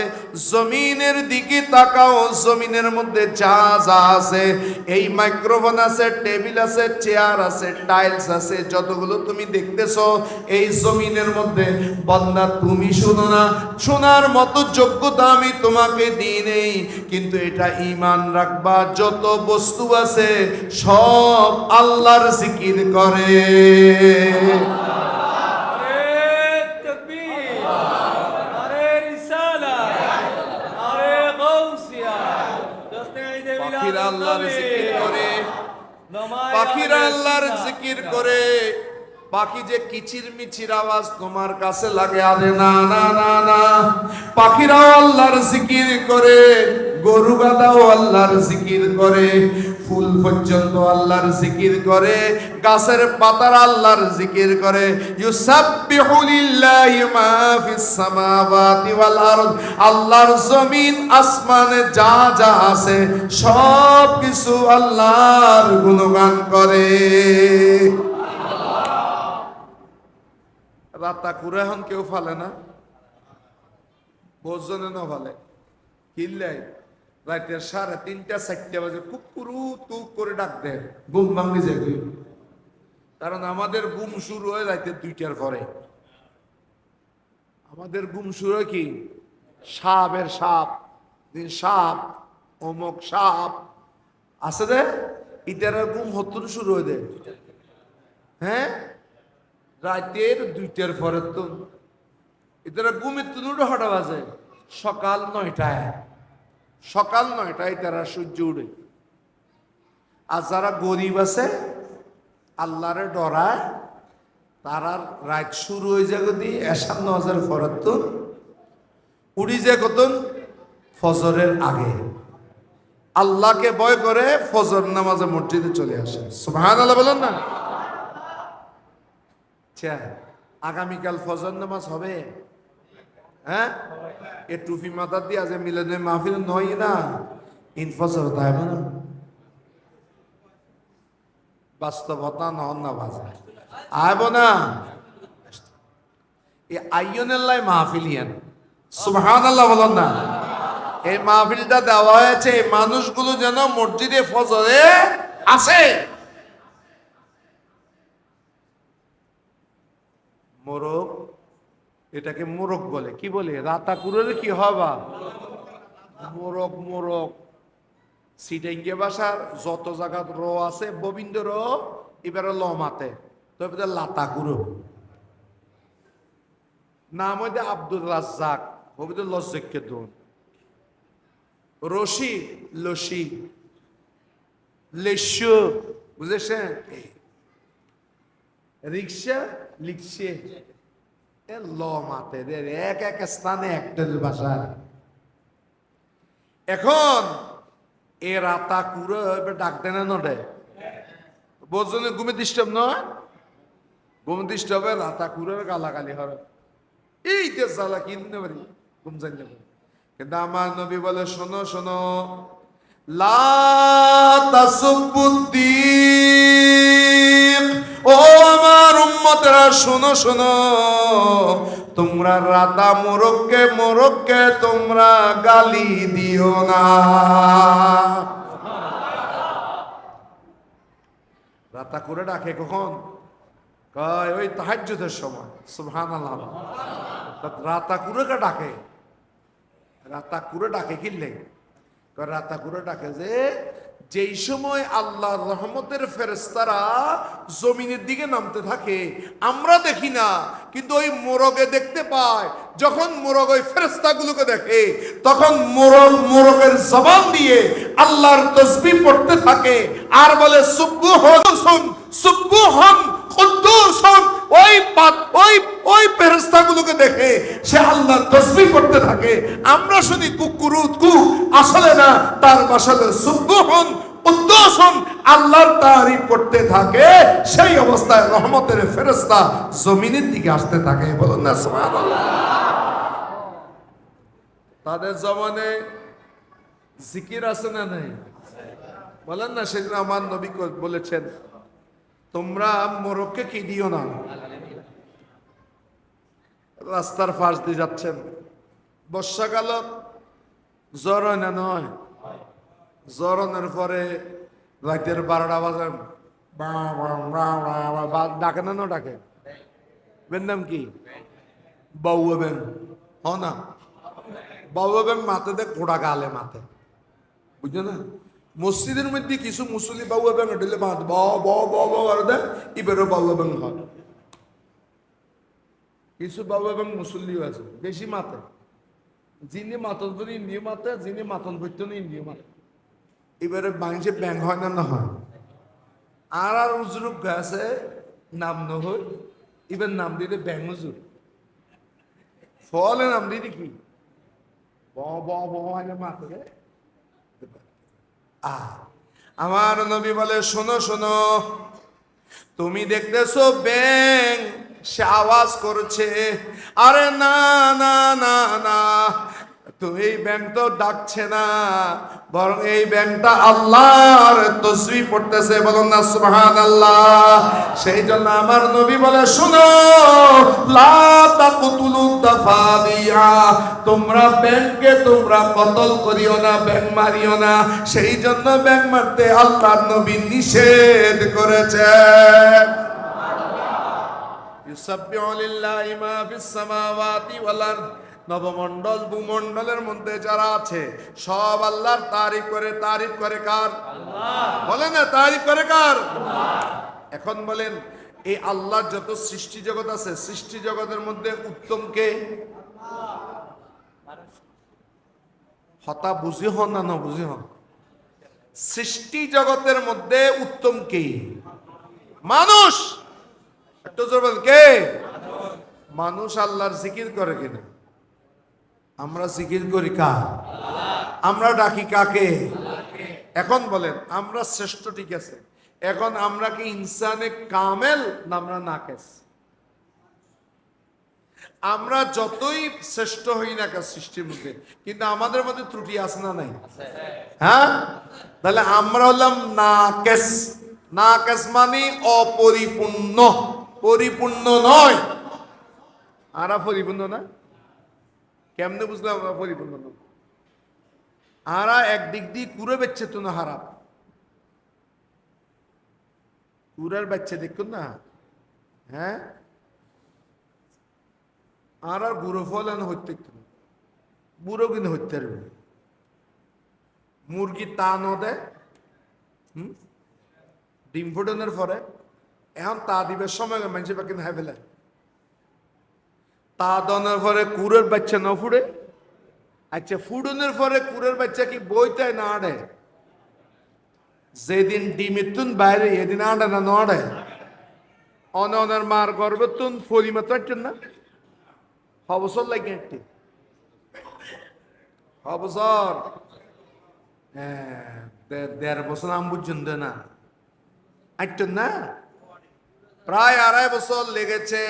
জমিনের দিকে তাকাও, জমিনের মধ্যে যা যা আছে, এই মাইক্রোফোন আছে, টেবিল আছে, চেয়ার আছে, টাইলস আছে, যতগুলো তুমি দেখতেছো এই জমিনের মধ্যে, বান্দা তুমি শোনো না, শোনার মতো যোগ্যতা আমি তোমাকে দিই নেই, কিন্তু এটা ঈমান রাখবা, যত বস্তু আছে সব আল্লাহর জিকির করে। পাখিরা আল্লাহর জিকির করে, পাখিরা আল্লাহর জিকির করে। পাখি যে কিচির মিচির আওয়াজ তোমার কাছে লাগে, আরে না না না না, পাখিরাও আল্লাহর জিকির করে, গরু গাধাও আল্লাহর জিকির করে, ফুল পর্যন্ত আল্লাহর জিকির করে, গাছের পাতার আল্লাহর জিকির করে। ইউসাব্বিহু লিল্লাহি মা ফিস সামাওয়াতি ওয়াল আরদ। আল্লাহর জমিন আসমানে যা যা আছে সব কিছু আল্লাহর গুণগান করে। রাতা কুরে এখন কেউ ফালে না, ভোজনে না ফালে, কিনলে রাতে 3:30 4টা বাজে কুকুরু তুক করে ডাক দেয়, ঘুম ভাঙি যায়। কারণ আমাদের ঘুম শুরু হয় রাতে 2টার পরে। আমাদের ঘুম শুরু হয় কি, সাপের সাপ, সাপ অমুক সাপ আছে দে, ইটার ঘুম হতুন শুরু হয়ে দেয়। হ্যাঁ, রাতের 2টার পরে তো এটারা ঘুমের তুনুটা হঠাৎ বাজে সকাল 9টায়, সকাল 9টায় তারা সূর্য উঠে। আর যারা গরিব আছে আল্লাহরে ডরায়, তারা রাত শুরু হয়ে যায় যদি এশার নামাজের পরে তো উড়ি যায় কতন ফজরের আগে। আল্লাহকে ভয় করে ফজর নামাজে মসজিদে চলে আসে। সুবহানাল্লাহ বলেন না? আগামীকাল ফজর নামাজ হবে? হ্যাঁ, এ টুপি মাথা দিয়ে আজ মিলাদের মাহফিল নয় না, ইনফজর তাই না, বাস্তবতা নহন না বাজে আইব না। এই আইয়নের মাহফিল ইয়ান, সুবহানাল্লাহ বলেন না? এই মাহফিলটা দেওয়া হয়েছে মানুষগুলো যেন মসজিদে ফজরে আসে। মোরগ, এটাকে মোরগ বলে, কি বলে, রাতা কুরের কি হবা মোরগ। মোরগ সিটাইঙ্গে ভাষার যত জায়গা র আছে, গোবিন্দ র এবারে ল মাতে, তবে লাতা কুরো। নাম হইতে আব্দুল রাজ্জাক, ভবিত লজ্জকে দোন। রশি লসি, লেশ, বুঝেছেন? রিক্সা লিখছে ল মাতে, এক এক স্থানে একটা ভাষা। এখন এ রাতা কুড়ো ডাক দেয় না নডে, বোঝনে ঘুমে ডিস্টার্ব নয়, ঘুমে ডিস্টার্ব হয়, রাতা কুড়ো গালাগালি হবে, এইতে জ্বালা কিনতে পারি, ঘুম জানতে পারি। কিন্তু আমার নবী বলে, শোনো শোনো, লা তাসুবুদ্দিন, ও আমার উম্মতেরা শোনো শোনো, তোমরা রাতা মোরগকে মোরগকে তোমরা গালি দিও না। রাতা করে ডাকে কখন? কয় ওই তাহাজ্জুদের সময়। সুবহানাল্লাহ। রাতা করে ডাকে, রাতা করে ডাকে কিনলে রাতা করে ডাকে যে যেই সময় আল্লাহর রহমতের ফেরেশতারা জমিনের দিকে নামতে থাকে, আমরা দেখি না, কিন্তু ওই মোরগে দেখতে পায় যখন মোরগ ওই ফেরেশতাগুলোকে দেখে তখন মোরগের জবান দিয়ে আল্লাহর তাসবিহ পড়তে থাকে আর বলে সুবহান সুবহান কুদ্দুসুন। ওই ফেরেশতাগুলোকে দেখে সে আল্লাহর তাসবিহ করতে থাকে। আমরা শুনি কুকুরুত কু, আসলে না, তার আসলে সুবহান কুদ্দুসুন আল্লাহর তারিফ করতে থাকে। সেই অবস্থায় রহমতের ফেরেশতা জমিনের দিকে আসতে থাকে। বলুন না সুবহানাল্লাহ। তাদের জমানে জিকির আছে না নাই? বলেন না। সেদিন আমার নবী বলেছেন, তোমরা মোরগকে কি দিও না। রাস্তার পাশ দিয়ে যাচ্ছেন, বর্ষাকাল, জ্বর হয় না? নয়। জ্বরনের পরে রাতের 12টা বাজে ডাকে না? ডাকে। বেন নাম কি? বাউয়া বেন। হ না, বাউয়া বেন মাথে দেখ ঘোড়া গালে মাথে, বুঝছো না? মসজিদের মধ্যে কিছু মুসলি বাউয়া বেন উঠলে মাথ দেয়, এবারও বাউয়া বেন হয়। কিছু বাউয়া বেন মুসল্লিও আছে বেশি মাথে, যিনি মাতন ধরে ইন্ডিও মাথে, যিনি মাতন ধরতো না ইন্ডিও মাথে। এবারে বাংলাদেশে ব্যাং হয় না? না হয়। আর উজরুক গাছে নাম নহই, এবার নাম দিলে ব্যাং উজুর। ফলে নাম দিদি কি মাথে। আমার নবী বলে, শোনো শোনো, তুমি দেখতেছো ব্যাং সে আওয়াজ করছে। আরে না না না না, তো এই ব্যাং তো ডাকছে না, বরং এই ব্যাংটা আল্লাহর তাসবিহ পড়তেছে। বলুন না সুবহানাল্লাহ। সেই জন্য আমার নবী বলে, শোনো, লা তাকতুলু দাফাদিয়া, তোমরা ব্যাংকে তোমরা কতল করিও না, ব্যাং মারিও না। সেই জন্য ব্যাং মারতে আল্লাহর নবী নিষেধ করেছেন। ইউসাব্বিহু লিল্লাহি মা ফিস সামাওয়াতি ওয়াল আরদ, নবমণ্ডল ভূমণ্ডলের মধ্যে যারা আছে সব আল্লাহর তারিফ করে। তারিফ করে কার? আল্লাহ। বলেন না, তারিফ করে কার? আল্লাহ। এখন বলেন, এই আল্লাহর যত সৃষ্টি জগৎ আছে, সৃষ্টি জগতের মধ্যে উত্তম কে? হতা বুঝি হন না না বুঝি হন? সৃষ্টি জগতের মধ্যে উত্তম কে? মানুষ। একটু জোর বলেন, কে? মানুষ আল্লাহর জিকির করে কিনা? আমরা জিকির করি কার? আমরা ডাকি কাকে? এখন বলেন, আমরা শ্রেষ্ঠ, ঠিক আছে, এখন আমরা কি ইনসানে কামেল না আমরা নাকেস? আমরা যতই শ্রেষ্ঠ হই না কেন সৃষ্টির মধ্যে, কিন্তু আমাদের মধ্যে ত্রুটি আছে না নাই? হ্যাঁ, তাহলে আমরা হলাম নাকেস। নাকেস মানে অপরিপূর্ণ, পরিপূর্ণ নয়। আরা পরিপূর্ণ না? কেমনে বুঝলাম আমরা পরিপূর্ণ না? আরা একদিক দিয়ে কুড়ে বেচ্ছে তো না হারাপ, কুড়ার বাচ্চা দেখুন না। হ্যাঁ, আর বুড়ো ফল হইতে বুড়ো কিন্তু হইতে পারবে। মুরগি তা ন দেয়, ডিম ফুটানোর পরে এখন তা দিবার সময় মানুষের বাকি না ফেলে, তা দনের পরে কুড়ের বাচ্চা না ফুড়ে। আচ্ছা, ফুডনের পরে কুড়ের বাচ্চা কি বইতে না আড়ে? যেদিন ডিমিতুন বাইরে এদিন আড়ে না নড়ে। অনের মার গর্ভতুন ফলি মাত্র না অবসর লাগে একটি অবসর। হ্যাঁ, 1.5 বছর আম বুঝছেন না আটটেন না, প্রায় 2.5 বছর লেগেছে।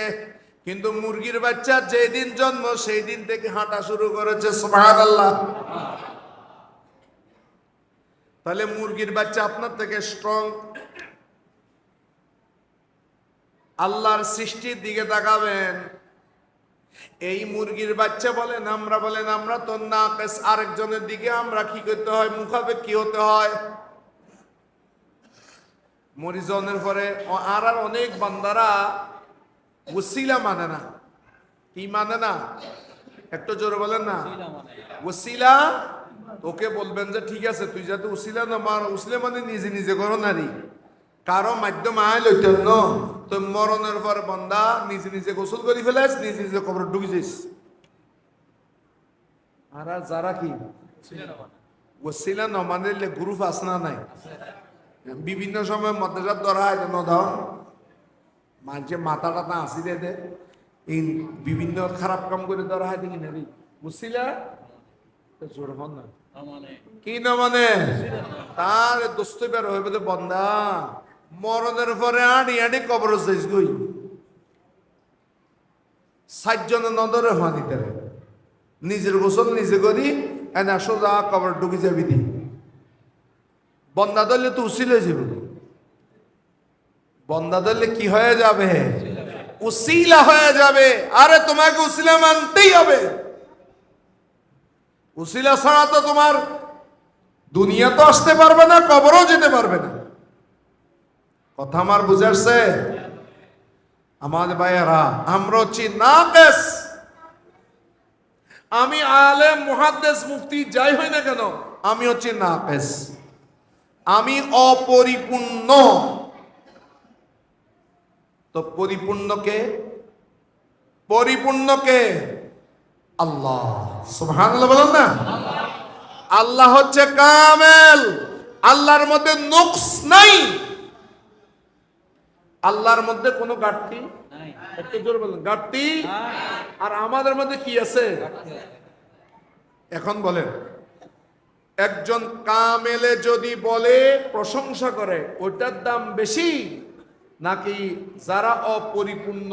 কিন্তু মুরগির বাচ্চা যেদিন জন্ম সেই দিন থেকে হাঁটা শুরু করেছে। সুবহানাল্লাহ। তাহলে মুরগির বাচ্চা আপনার থেকে স্ট্রং। আল্লাহর সৃষ্টির দিকে তাকাবেন, এই মুরগির বাচ্চা বলেন আমরা তো নাকেস। আরেকজনের দিকে আমরা কি করতে হয়? মুখাপেক্ষী হতে হয়। মরিজনের পরে আর অনেক বান্দারা ওসিলা মানে না। কি মানে না? একটু জোরে বলেন না। ওসিলা, ওকে বলবেন যে ঠিক আছে তুই যাতে উসিলা না মার। উসিলা মানে নিজে নিজে করো নারী, কারো মাধ্যম আয় লইতেন ন। তো মরণের পর বন্দা নিজে নিজে গোসল করি ফেলাইস, নিজে নিজে কবর ঢুকে যাইস। আর যারা কি ওসিলা ন মানলে গ্রুপ আসনা নাই বিভিন্ন সময় মাদ্রাসার ধরা হয় ন দাও মাঝে মাথা টাথা আসি দে এই বিভিন্ন খারাপ কাম করে ধরা হয় দেখি না বুঝছিলা জোর হন না কি না মানে তার দোস্ত বের হইবে তো বন্ধা মরণের পরে আড়ি আড়ি কবর যাইস গই 60 জনের নদরে ফানি তারে নিজের গোসল নিজে করি এনে সোজা কবর ঢুকি যাবি দি বন্ধা ধরলে তো উসিলে যাবে বন্ধা ধরলে কি হয়ে যাবে উসিলা হয়ে যাবে আরে তোমাকে উসিলা মানতেই হবে উসিলা ছাড়া তো তোমার দুনিয়া তো আসতে পারবে না কবরও যেতে পারবে না কথা আমার বুঝাচ্ছে আমাদের ভাইয়েরা আমরা হচ্ছি নাকেস আমি আলেম মুহাদ্দিস মুফতি যাই হই না কেন আমি হচ্ছি নাকেস আমি অপরিপূর্ণ তো পরিপূর্ণকে আল্লাহ সুবহানাল্লাহ বলেন না আল্লাহ হচ্ছে কামেল আল্লাহর মধ্যে নুকস নাই আল্লাহর মধ্যে কোনো ঘাটতি নাই একটু জোরে বলেন ঘাটতি আর আমাদের মধ্যে কি আছে এখন বলেন একজন কামেলে যদি বলে প্রশংসা করে ওটার দাম বেশি নাকি যারা অপরিপূর্ণ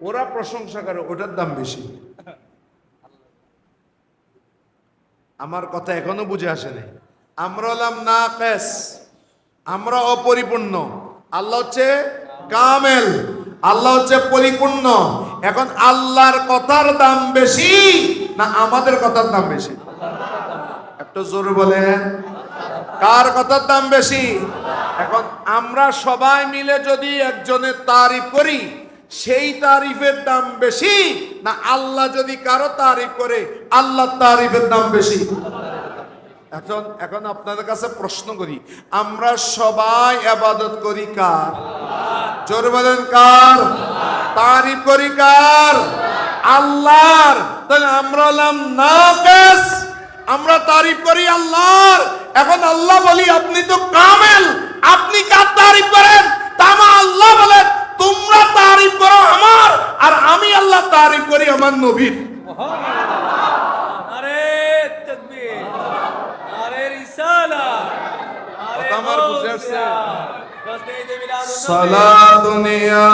ওরা প্রশংসা করে ওটার দাম বেশি আমার কথা এখনো বুঝে আসেনি আমরা হলাম নাকেস আমরা অপরিপূর্ণ আল্লাহ হচ্ছে কামেল আল্লাহ হচ্ছে পরিপূর্ণ এখন আল্লাহর কথার দাম বেশি না আমাদের কথার দাম বেশি একটু জোরে বলেন কার কথার দাম বেশি এখন আমরা সবাই মিলে যদি একজনের তারিফ করি সেই তারিফের দাম বেশি না আল্লাহ যদি কারো তারিফ করে আল্লাহর তারিফের দাম বেশি এখন আপনাদের কাছে প্রশ্ন করি আমরা সবাই ইবাদত করি কার জোরে বলেন কার তারিফ করি কার আল্লাহর তাহলে আমরা হলাম নাকেস আমরা তারিফ করি আল্লাহর এখন আল্লাহ বলি আপনি তো কামেল আপনি কার তারিফ করেন তামা আল্লাহ বলেন তোমরা তারিফ করো আমার আর আমি আল্লাহ তারিফ করি আমার নবীর আরে তাকবীর আরে রিসালাত আরে আমার বুঝে আসছে বাস এই যে মিলাদ সালাতুনিয়া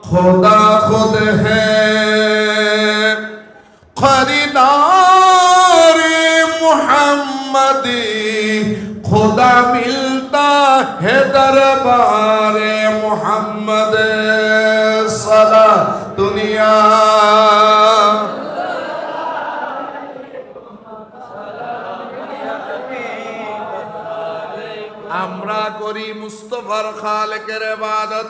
खुदा खुद है खरीदार मुहम्मदी खुदा मिलता है दरबार मोहम्मद सला दुनिया আমরা করি মুস্তাফার খালেকের ইবাদত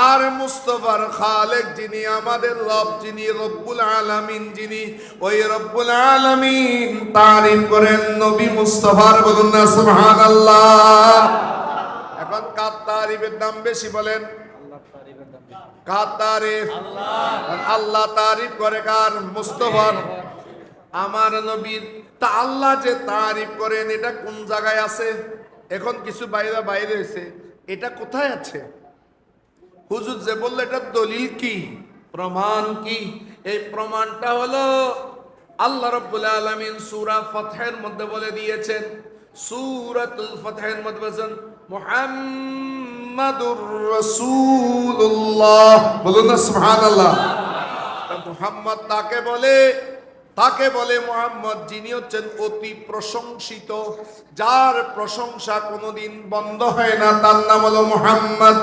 আর মুস্তাফার খালেক যিনি আমাদের রব যিনি রব্বুল আলামিন যিনি ওই রব্বুল আলামিন তারিফ করেন নবী মুস্তাফার বলুন না সুবহানাল্লাহ এখন কার তারিফের দাম বেশি বলেন কার তারিফ আল্লাহ তারিফ করে কার মুস্তাফার আমার নবীর তা আল্লাহ যে তারিফ করেন এটা কোন জায়গায় আছে এখন কিছু বাইরে হয়েছে এটা কোথায় আছে হুজুর যে বললো এটা দলিল কি প্রমাণ কি এই প্রমাণটা হলো আল্লাহ রাব্বুল আলামিন সূরা ফাতহের মধ্যে বলে দিয়েছেন সূরাতুল ফাতহের মধ্যে বলেছেন মুহাম্মাদুর রাসূলুল্লাহ বলুন না সুবহানাল্লাহ মুহাম্মদ তাকে বলে মুহাম্মদ যিনি হচ্ছেন অতি প্রশংসিত যার প্রশংসা কোনোদিন বন্ধ হয় না তার নাম হলো মুহাম্মদ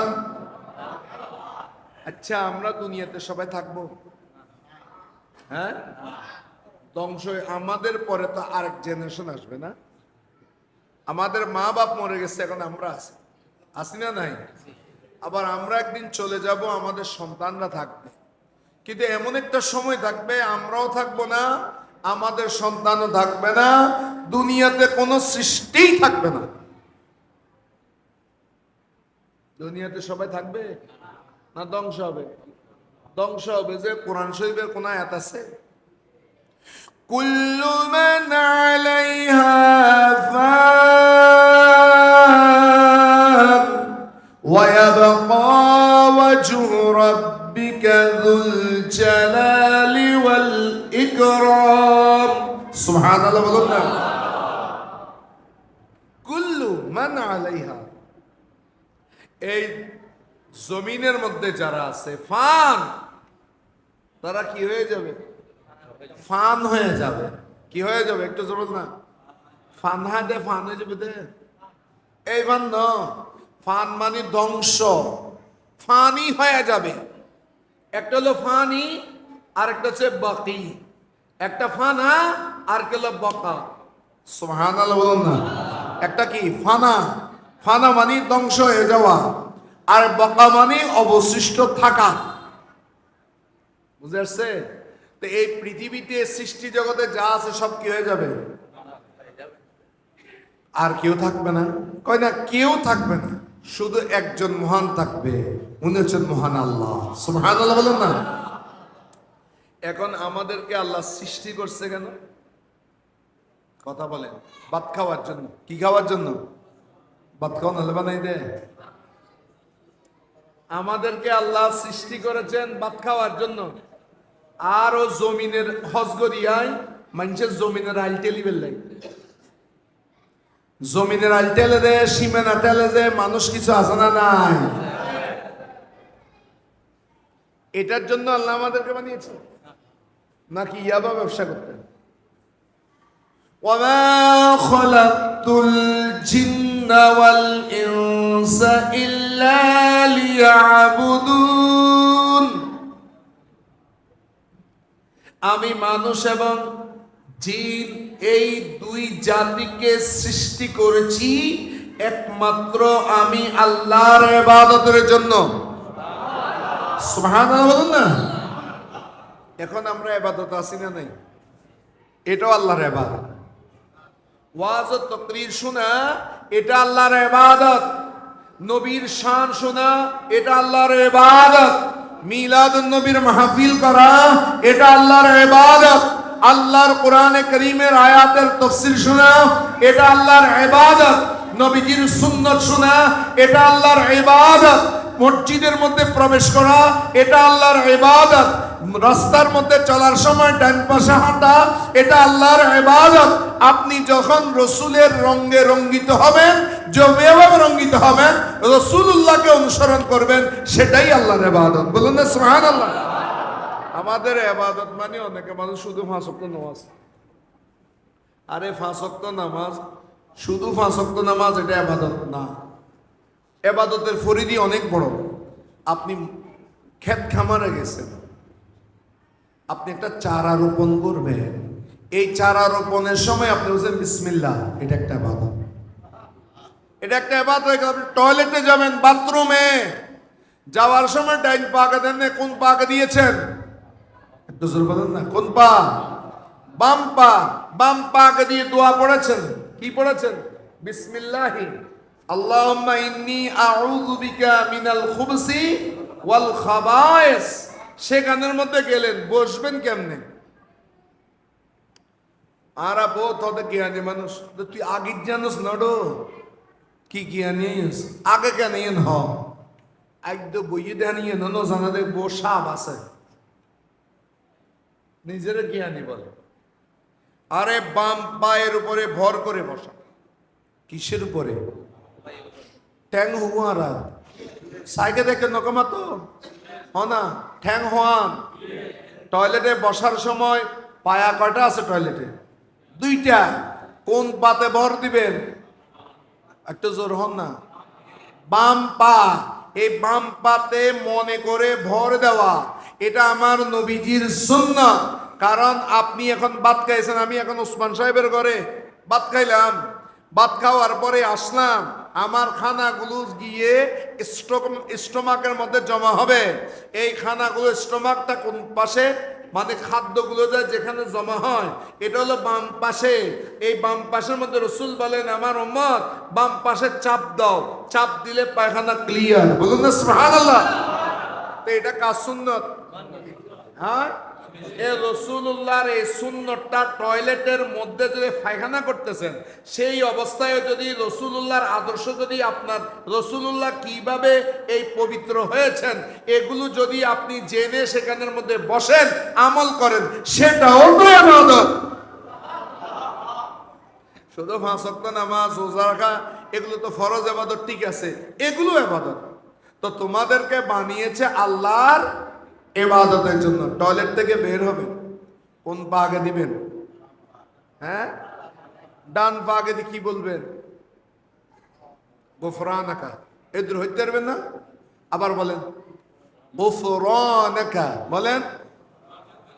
আচ্ছা আমরা দুনিয়াতে সবাই থাকবো হ্যাঁ ধ্বংস আমাদের পরে তো আরেক জেনারেশন আসবে না আমাদের মা বাপ মরে গেছে এখন আমরা আছি না নাই আবার আমরা একদিন চলে যাব আমাদের সন্তানরা থাকবে কিন্তু এমন একটা সময় থাকবে আমরাও থাকবো না আমাদের সন্তানও থাকবে না দুনিয়াতে কোনো সৃষ্টিই থাকবে না দুনিয়াতে সবাই থাকবে না ধ্বংস হবে? ধ্বংস হবে। যে কোরআন শরীফের কোন আয়াত আছে, কুল্লু মান আলাইহা ফান ওয়া ইয়াবকা ওয়াজহু রাব্বিকা যুল জালালি ওয়াল ইকরাম। সুবহানাল্লাহ বলুন না। কুল্লু মান আলাইহা, এই জমিনের মধ্যে যারা আছে ফান, তারা কি হয়ে যাবে? ফান হয়ে যাবে। কি হয়ে যাবে? একটু জোর না। ফান হাতে ফান হয়ে যাবে দে। এই ফান ন, ফান মানে ধ্বংস, ফানি হয়ে যাবে। একটা হলো ফানি, আর একটা হচ্ছে বাকি। একটা ফানা আর একটা হলো বাকা। সুবহানাল্লাহ বলুন না। একটা কি ফানা, ফানা মানে ধ্বংস হয়ে যাওয়া, আর বাকা মানে অবশিষ্ট থাকা। বুঝে আসছে? তো এই পৃথিবীতে সৃষ্টি জগতে যা আছে সব কি হয়ে যাবে? আর কেউ থাকবে না। কয় না কেউ থাকবে না, শুধু একজন মহান থাকবে, উনি হচ্ছেন মহান আল্লাহ। সুবহানাল্লাহ বলেন না। এখন আমাদেরকে আল্লাহ সৃষ্টি করছে কেন? কথা বলেন। ভাত খাওয়ার জন্য। কি খাওয়ার জন্য? ভাত খাওয়া নাহলে বানাই দে। আমাদেরকে আল্লাহ সৃষ্টি করেছেন ভাত খাওয়ার জন্য। আরো জমিনের হজগরিয়ায় মানুষের জমিনের আইল টেলিবেল লাগে, জমিনের আইল টেলে দে, সীমানা টেলে দে, মানুষ কিছু আছে না নাই? এটার জন্য আল্লাহ আমাদেরকে বানিয়েছে, নাকি ইয়াবা ব্যবসা করতেন? ওয়ামা খালাকতুল জিন্না ওয়াল ইনসা ইল্লা লিয়াবুদুন। আমি মানুষ এবং জিন এই দুই জাতিকে সৃষ্টি করেছি একমাত্র আমি আল্লাহর ইবাদতের জন্য। সুবহানাল্লাহ বলুন না। এখন আমরা ইবাদত আছি না নাই? এটাও আল্লাহর ইবাদত। ওয়াজ ও তাকরীর শোনা এটা আল্লাহর ইবাদত। নবীর শান শোনা এটা আল্লাহর ইবাদত। মিলাদুন নবীর মাহফিল করা এটা আল্লাহর ইবাদত। আল্লাহর কোরআনে কারীমের আয়াতের তাফসীর শোনা এটা আল্লাহর ইবাদত। নবীজির সুন্নাত শোনা এটা আল্লাহর ইবাদত। মসজিদের মধ্যে প্রবেশ করা এটা আল্লাহর ইবাদত। রাস্তার মধ্যে চলার সময় ডান পাশে হাঁটা এটা আল্লাহর ইবাদত। আপনি যখন রসুলের রঙে রঙ্গিত হবেন, যেভাবে রঙ্গিত হবেন, রাসূলুল্লাহকে অনুসরণ করবেন, সেটাই আল্লাহর ইবাদত। বলুন না সুবহানাল্লাহ। আমাদের ইবাদত মানে অনেকে মানুষ শুধু 5 ওয়াক্ত নামাজ। আরে 5 ওয়াক্ত নামাজ, শুধু 5 ওয়াক্ত নামাজ এটা ইবাদত না। ইবাদতের পরিধি অনেক বড়। আপনি ক্ষেত খামারে গেছেন, আপনি একটা চারা রোপণ করবেন, এই চারা রোপণের সময় আপনি বলছেন বিসমিল্লাহ, এটা একটা ইবাদত। এটা একটা ইবাদত। আপনি টয়লেটে যাবেন, বাথরুমে যাওয়ার সময় ডাইন পাকে দেন, কোন পাকে দিয়েছেন? একটু জোরে বলেন না। কোন পা? বাম পা। বাম পাকে দিয়ে দোয়া পড়েছেন। কি পড়েছেন? বিসমিল্লাহি আল্লাহুম্মা ইন্নী আউযু বিকা মিনাল খুবসি ওয়াল খাবায়েস। সেখানের মধ্যে গেলেন, বসবেন কেমনে? আর বহুত হতে জ্ঞানী মানুষ, তুই আগে জানোস নডো কি জ্ঞানী আগে কেন ইন হ একদম বইয়ে দেন ইয়ে নন জানা দেখ বো সাপ আছে, নিজের জ্ঞানী বলে। আরে বাম পায়ের উপরে ভর করে বসা। কিসের উপরে? ট্যাং হুয়ারা সাইকে দেখে নকমা তো না ঠ্যাং হওয়ান। টয়লেটে বসার সময় পায়া কয়টা আছে টয়লেটে? 2টা। কোন পাতে ভর দিবেন? একটু জোর হন না। বাম পা। এই বাম পাতে মনে করে ভর দেওয়া, এটা আমার নবীজির সুন্নাত। কারণ আপনি এখন ভাত খাইছেন, আমি এখন ওসমান সাহেবের ঘরে ভাত খাইলাম, ভাত খাওয়ার পরে আসলাম, আমার খানাগুলো গিয়ে স্টোমাকের মধ্যে জমা হবে। এই খানাগুলো স্টোমাকটা কোন পাশে, মানে খাদ্যগুলো যায় যেখানে জমা হয়, এটা হলো বাম পাশে। এই বাম পাশের মধ্যে রসুল বলেন আমার উম্মত বাম পাশে চাপ দাও, চাপ দিলে পায়খানা ক্লিয়ার। বলুন না সুবহানাল্লাহ। তো এটা কাজ সুন্নত। হ্যাঁ, এই রসুল্লাহর এই সুন্নতটা টয়লেটের মধ্যে যদি পায়খানা করতেছেন, সেই অবস্থায় যদি রসুল্লাহর আদর্শ যদি আপনার, রসুল্লাহ কিভাবে এই পবিত্র হয়েছেন, এগুলো যদি আপনি জেনে সেখানের মধ্যে বসেন, আমল করেন, সেটাও তো ইবাদত। শুধু 5 ওয়াক্ত নামাজ, রোজা রাখা এগুলো তো ফরজ ইবাদত, ঠিক আছে, এগুলো ইবাদত। তো তোমাদেরকে বানিয়েছে আল্লাহর ইবাদতের জন্য। টয়লেট থেকে বের হবেন, কোন পা আগে দিবেন? হ্যাঁ, ডান পা আগে দিয়ে কি বলবেন? গুফরানাকা। এদের হইতে পারবেন না? আবার বলেন গুফরানাকা, বলেন,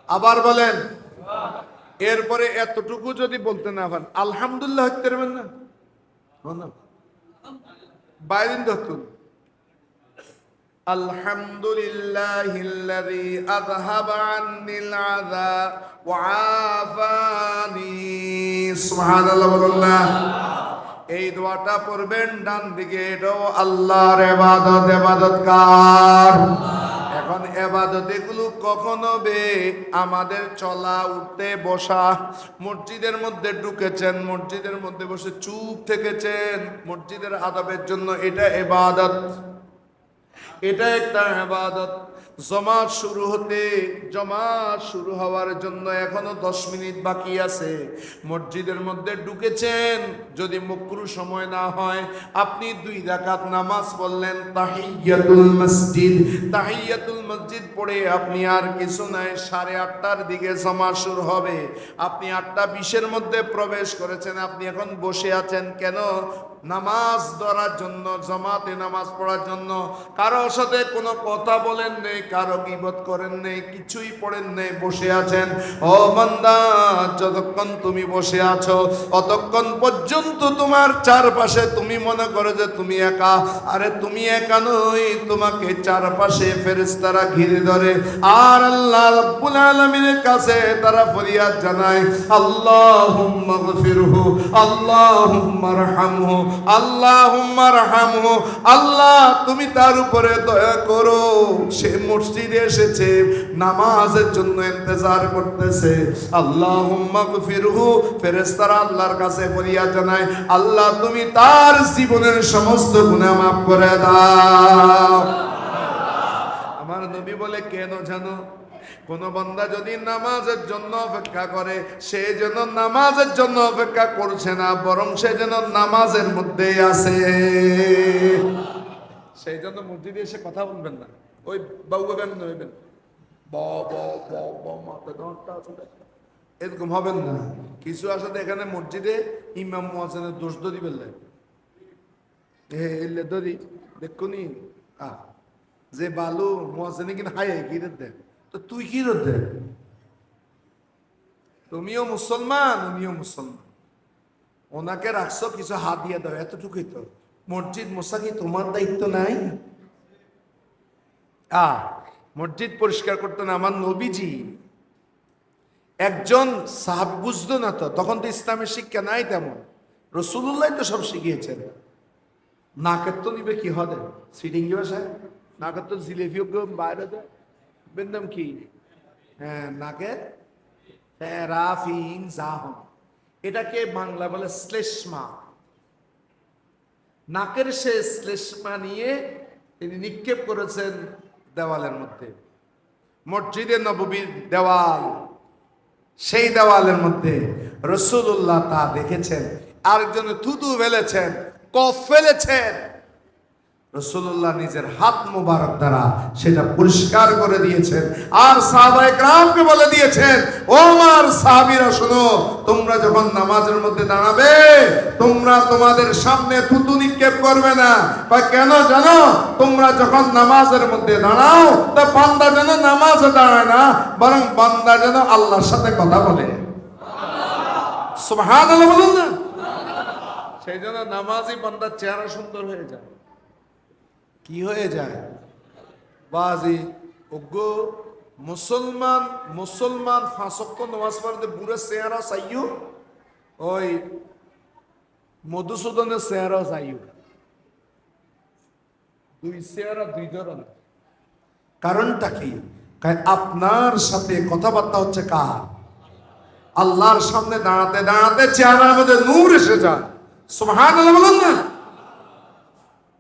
আবার বলেন। এরপরে এতটুকু যদি বলতে না পারেন, আলহামদুলিল্লাহ হইতে পারবেন না? বাইরেন ধরতুন আলহামদুলিল্লাহিল্লাযী আযহাবা আন্নিল আযা ওয়া আফানি। সুবহানাল্লাহ বলুন না। এই দোয়াটা পড়বেন ডান দিকে, এটাও আল্লাহর ইবাদত। ইবাদত কার? এখন ইবাদত এগুলো কখন হবে? আমাদের চলা, উঠতে, বসা। মসজিদের মধ্যে ঢুকেছেন, মসজিদের মধ্যে বসে চুপ থেকেছেন, মসজিদের আদবের জন্য, এটা ইবাদত। এটা একটা ইবাদত। জামাত শুরু হওয়ার জন্য এখনো 10 মিনিট বাকি আছে। মসজিদের মধ্যে ঢুকেছেন, যদি মাকরুহ সময় না হয়, আপনি 2 রাকাত নামাজ পড়লেন, তাহিয়াতুল মসজিদ। তাহিয়াতুল মসজিদ পড়ে আপনি আর কিছু নাই, 8:30টার দিকে জামাত শুরু হবে। আপনি 8:20-এর মধ্যে প্রবেশ করেছেন, আপনি এখন বসে আছেন কেন? নামাজ ধরার জন্য, জামাতে নামাজ পড়ার জন্য। কারো সাথে কোনো কথা বলেন নেই, কারো গীবত করেন নেই, কিছুই পড়েন নেই, বসে আছেন। ও বান্দা, যতক্ষণ তুমি বসে আছো ততক্ষণ পর্যন্ত তোমার চারপাশে তুমি মনে করো যে তুমি একা। আরে তুমি একা নই, তোমাকে চারপাশে ফেরেশতারা ঘিরে ধরে। আর আল্লাহ রাব্বুল আলামিনের কাছে তারা ফরিয়াদ জানায়, আল্লাহুম্মা গফিরহু, আল্লাহুম্মা রহমহু, আল্লাহুম্মা রহমহু। আল্লাহ তুমি তার উপরে দয়া করো। সে মসজিদে এসেছে, নামাজের জন্য ইন্তজার করতেছে। আল্লাহুম্মা গফিরহু। ফেরেশতারা আল্লাহর কাছে ফরিয়াদ জানায়, আল্লাহ তুমি তার জীবনের সমস্ত গুনাহ মাফ করে দাও। আমার নবী বলে, কেন জানো? কোন বান্দা যদি নামাজের জন্য অপেক্ষা করে, সে যেন নামাজের জন্য অপেক্ষা করছে না, বরং সে যেন নামাজের মধ্যেই আছে। সেই জন্য মসজিদে এসে কথা বলবেন না, ওই বাবু কেমন হইবেন, এরকম হবেন না। কিছু আসলে এখানে মসজিদে ইমাম মুয়াজ্জিনের দোষ ধরি বললেন, ধরি দেখুনি যে বালু মুয়াজ্জিনে কিনা হাই কি দেন, তো তুই কি দেন? তুমিও মুসলমান, উনিও মুসলমান, ওনাকে রাখছো, কিছু হাত দিয়ে দাও, এতটুকুই তো। মসজিদ মোছা কি তোমার দায়িত্ব নাই? মসজিদ পরিষ্কার করতেন আমার নবীজি। একজন সাহাবী বুঝতো না, তো তখন তো ইসলামের শিক্ষা নাই তেমন, রাসূলুল্লাহ তো সব শিখিয়েছেন। নাকের তো নিবে কি হবে সিটিং বাসায়, নাকের তো জিলেপিও বাইরে দেয়, বেন্দম কি? হ্যাঁ, নাকে রাফিং জাহম, এটাকে বাংলা বলে শ্লেষ্মা। নাকের সে শ্লেষ্মা নিয়ে তিনি নিক্ষেপ করেছেন দেওয়ালের মধ্যে। মসজিদে নববীর দেওয়াল, সেই দেওয়ালের মধ্যে রাসূলুল্লাহ তা দেখেছেন। আরেকজন থুতু ফেলেছেন, কফ ফেলেছেন, রাসূলুল্লাহ নিজের হাত মোবারক দ্বারা সেটা পরিষ্কার করে দিয়েছেন। আর সাহাবায়ে কেরামকে বলে দিয়েছেন, ও আমার সাহাবীরা শোনো, তোমরা যখন নামাজের মধ্যে দাঁড়াবে, তোমরা তোমাদের সামনে থুতু নিক্ষেপ করবে না। বা কেন জানো? তোমরা যখন নামাজের মধ্যে দাঁড়াও, তা বান্দা যেন নামাজে দাঁড়ায় না, বরং বান্দা যেন আল্লাহর সাথে কথা বলে। সুবহানাল্লাহ বলুন না। সেই জন্য নামাজি বান্দার চেহারা সুন্দর হয়ে যায়। কি হয়ে যায়? বাজি ওগো মুসলমান ফাঁসক্য নামাজ পড়তে বুড়ো চেহারা চাইও, ওই মধুসূদনের চেহারা চাইও, দুই চেহারা দুই ধরনের। কারণটা কি? আপনার সাথে কথাবার্তা হচ্ছে কার? আল্লাহর সামনে দাঁড়াতে দাঁড়াতে চেহারার মধ্যে নূর এসে যায়। সুবহানাল্লাহ বলুন না।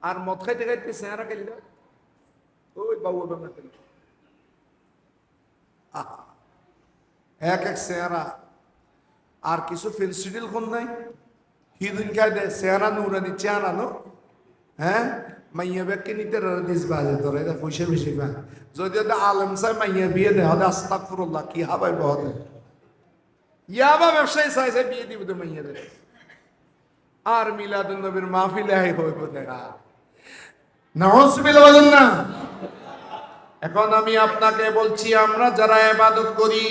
আর মদ খাইতে খাইতে চেহারা খেলি দাও, ওই বাবু এক এক চেহারা। আর কিছু ফেন্সিডিল কোন নাই, হিদিন খাই দে চেহারা নুরানি চেহারা নো। হ্যাঁ, মাইয়া ব্যাগকে নিতে দিস বাজে তোরা, এটা পয়সা বেশি পায়। যদি আলেম চাই মাইয়া বিয়ে দেয় হলে আস্তাগফিরুল্লাহ, কি হাবাই বহতে ইয়াবা ব্যবসায়ী চাইছে বিয়ে দিব তো মাইয়া দেয়। আর মিলাদুন নবীর মাহফিলে হইব দেখা, নাউজুবিল্লাহ বলেন না। এখন আমি আপনাকে বলছি, আমরা যারা ইবাদত করি,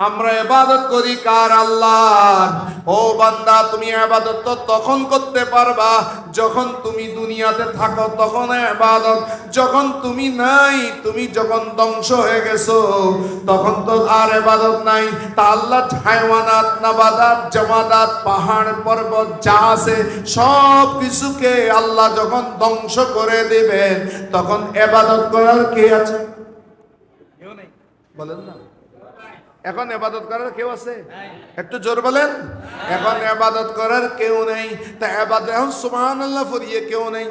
আমরা ইবাদত করি কার? আল্লাহর। ও বান্দা, তুমি ইবাদত তো তখন করতে পারবা যখন তুমি দুনিয়াতে থাকো, তখন ইবাদত। যখন তুমি নাই, তুমি যখন ধ্বংস হয়ে গেছো, তখন তো আর ইবাদত নাই। তা আল্লাহ হায়ওয়ানাত, নাবাদাত, জামাদাত, পাহাড় পর্বত যা আছে সব কিছুকে আল্লাহ যখন ধ্বংস করে দিবেন, তখন ইবাদত করার কে আছে? বলেন না। এখন ইবাদত করার কেউ আছে? একটু জোর বলেন। এখন ইবাদত করার কেউ নেই। তা ইবাদত এখন সুবহানাল্লাহ পড়িয়ে কেউ নেই,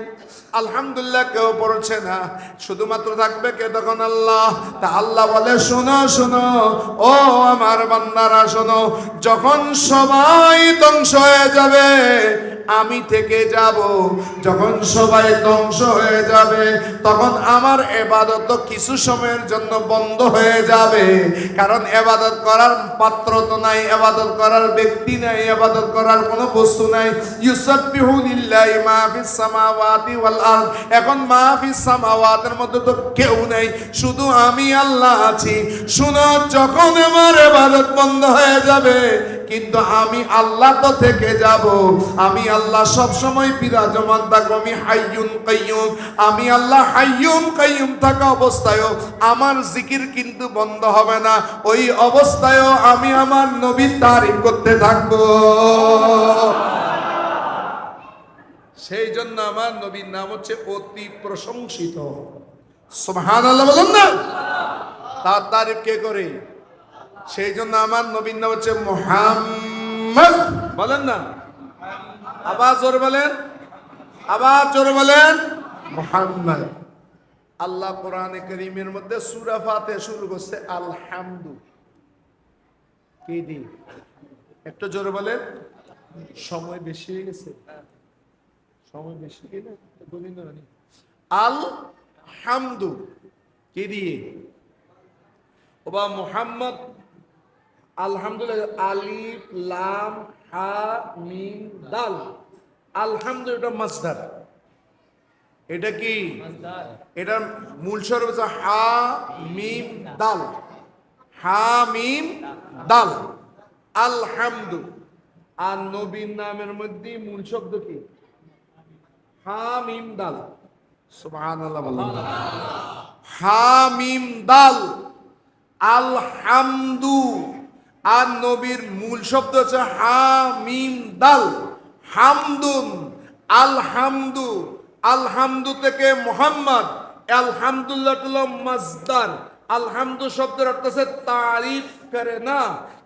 আলহামদুলিল্লাহ কেউ পড়ছে না, শুধুমাত্র থাকবে কে তখন? আল্লাহ। তা আল্লাহ বলে, শোনো শোনো ও আমার বান্দারা শোনো, যখন সবাই ধ্বংস হয়ে যাবে আমি থেকে যাব। যখন সবাই ধ্বংস হয়ে যাবে তখন আমার ইবাদত কিছু সময়ের জন্য বন্ধ হয়ে যাবে। কারণ ইবাদত করার পাত্র তো নাই, ইবাদত করার ব্যক্তি নাই, ইবাদত করার কোনো বস্তু নাই। ইউসাব্বিহু লিল্লাহি মা ফিস সামাওয়াতি ওয়াল আরদ। এখন মা ফিস সামাওয়াতের মধ্যে তো কেউ নাই, শুধু আমি আল্লাহ আছি। শুনো, যখন আমার ইবাদত বন্ধ হয়ে যাবে কিন্তু আমি আল্লাহ তো থেকে যাব। আমি আল্লাহ সব সময় বিরাজমান থাকবো। আমি হাইয়ুন কাইয়ুম, আমি আল্লাহ হাইয়ুম কাইয়ুম থাকা অবস্থায়ও আমার জিকির কিন্তু বন্ধ হবে না। ওই অবস্থায়ও আমি আমার নবীর তারিফ করতে থাকবো। সেই জন্য আমার নবীর নাম হচ্ছে অতি প্রশংসিত। সুবহানাল্লাহ বলুন না। তার তারিফ কে করে? সেই জন্য আমার নবীর নাম হচ্ছে মুহাম্মদ। বলেন না, আবার জোর বলেন, আবার জোর বলেন, মুহাম্মদ। আল্লাহ কোরআনে কারীমের মধ্যে সূরা ফাতিহা শুরু করছে আলহামদু কি দি? একটু জোর বলেন। সময় বেশি হয়ে গেছে, সময় বেশি কি না? আলহামদু কি দিয়ে? ওবা মুহাম্মদ। আলহামদুলিল্লাহ, আলিফ লাম হা মিম দাল। আলহামদুলিল্লাহ এটা মাসদার। এটা কি? এটা মূল স্বরূপ হচ্ছে হা মিম দাল, হা মিম দাল, আলহামদু। আর নবীর নামের মধ্যে মূল শব্দ কি? হা মিম দাল। সুবহানাল্লাহ বলেন। হা মিম দাল, আলহামদু। আর নবীর মূল শব্দ হচ্ছে হা মিম দাল, হামদুন। আলহামদু, আলহামদু থেকে মুহাম্মদ। আলহামদুলিল্লাহ মাসদার। আলহামদু শব্দের অর্থ হচ্ছে তারিফ করে না,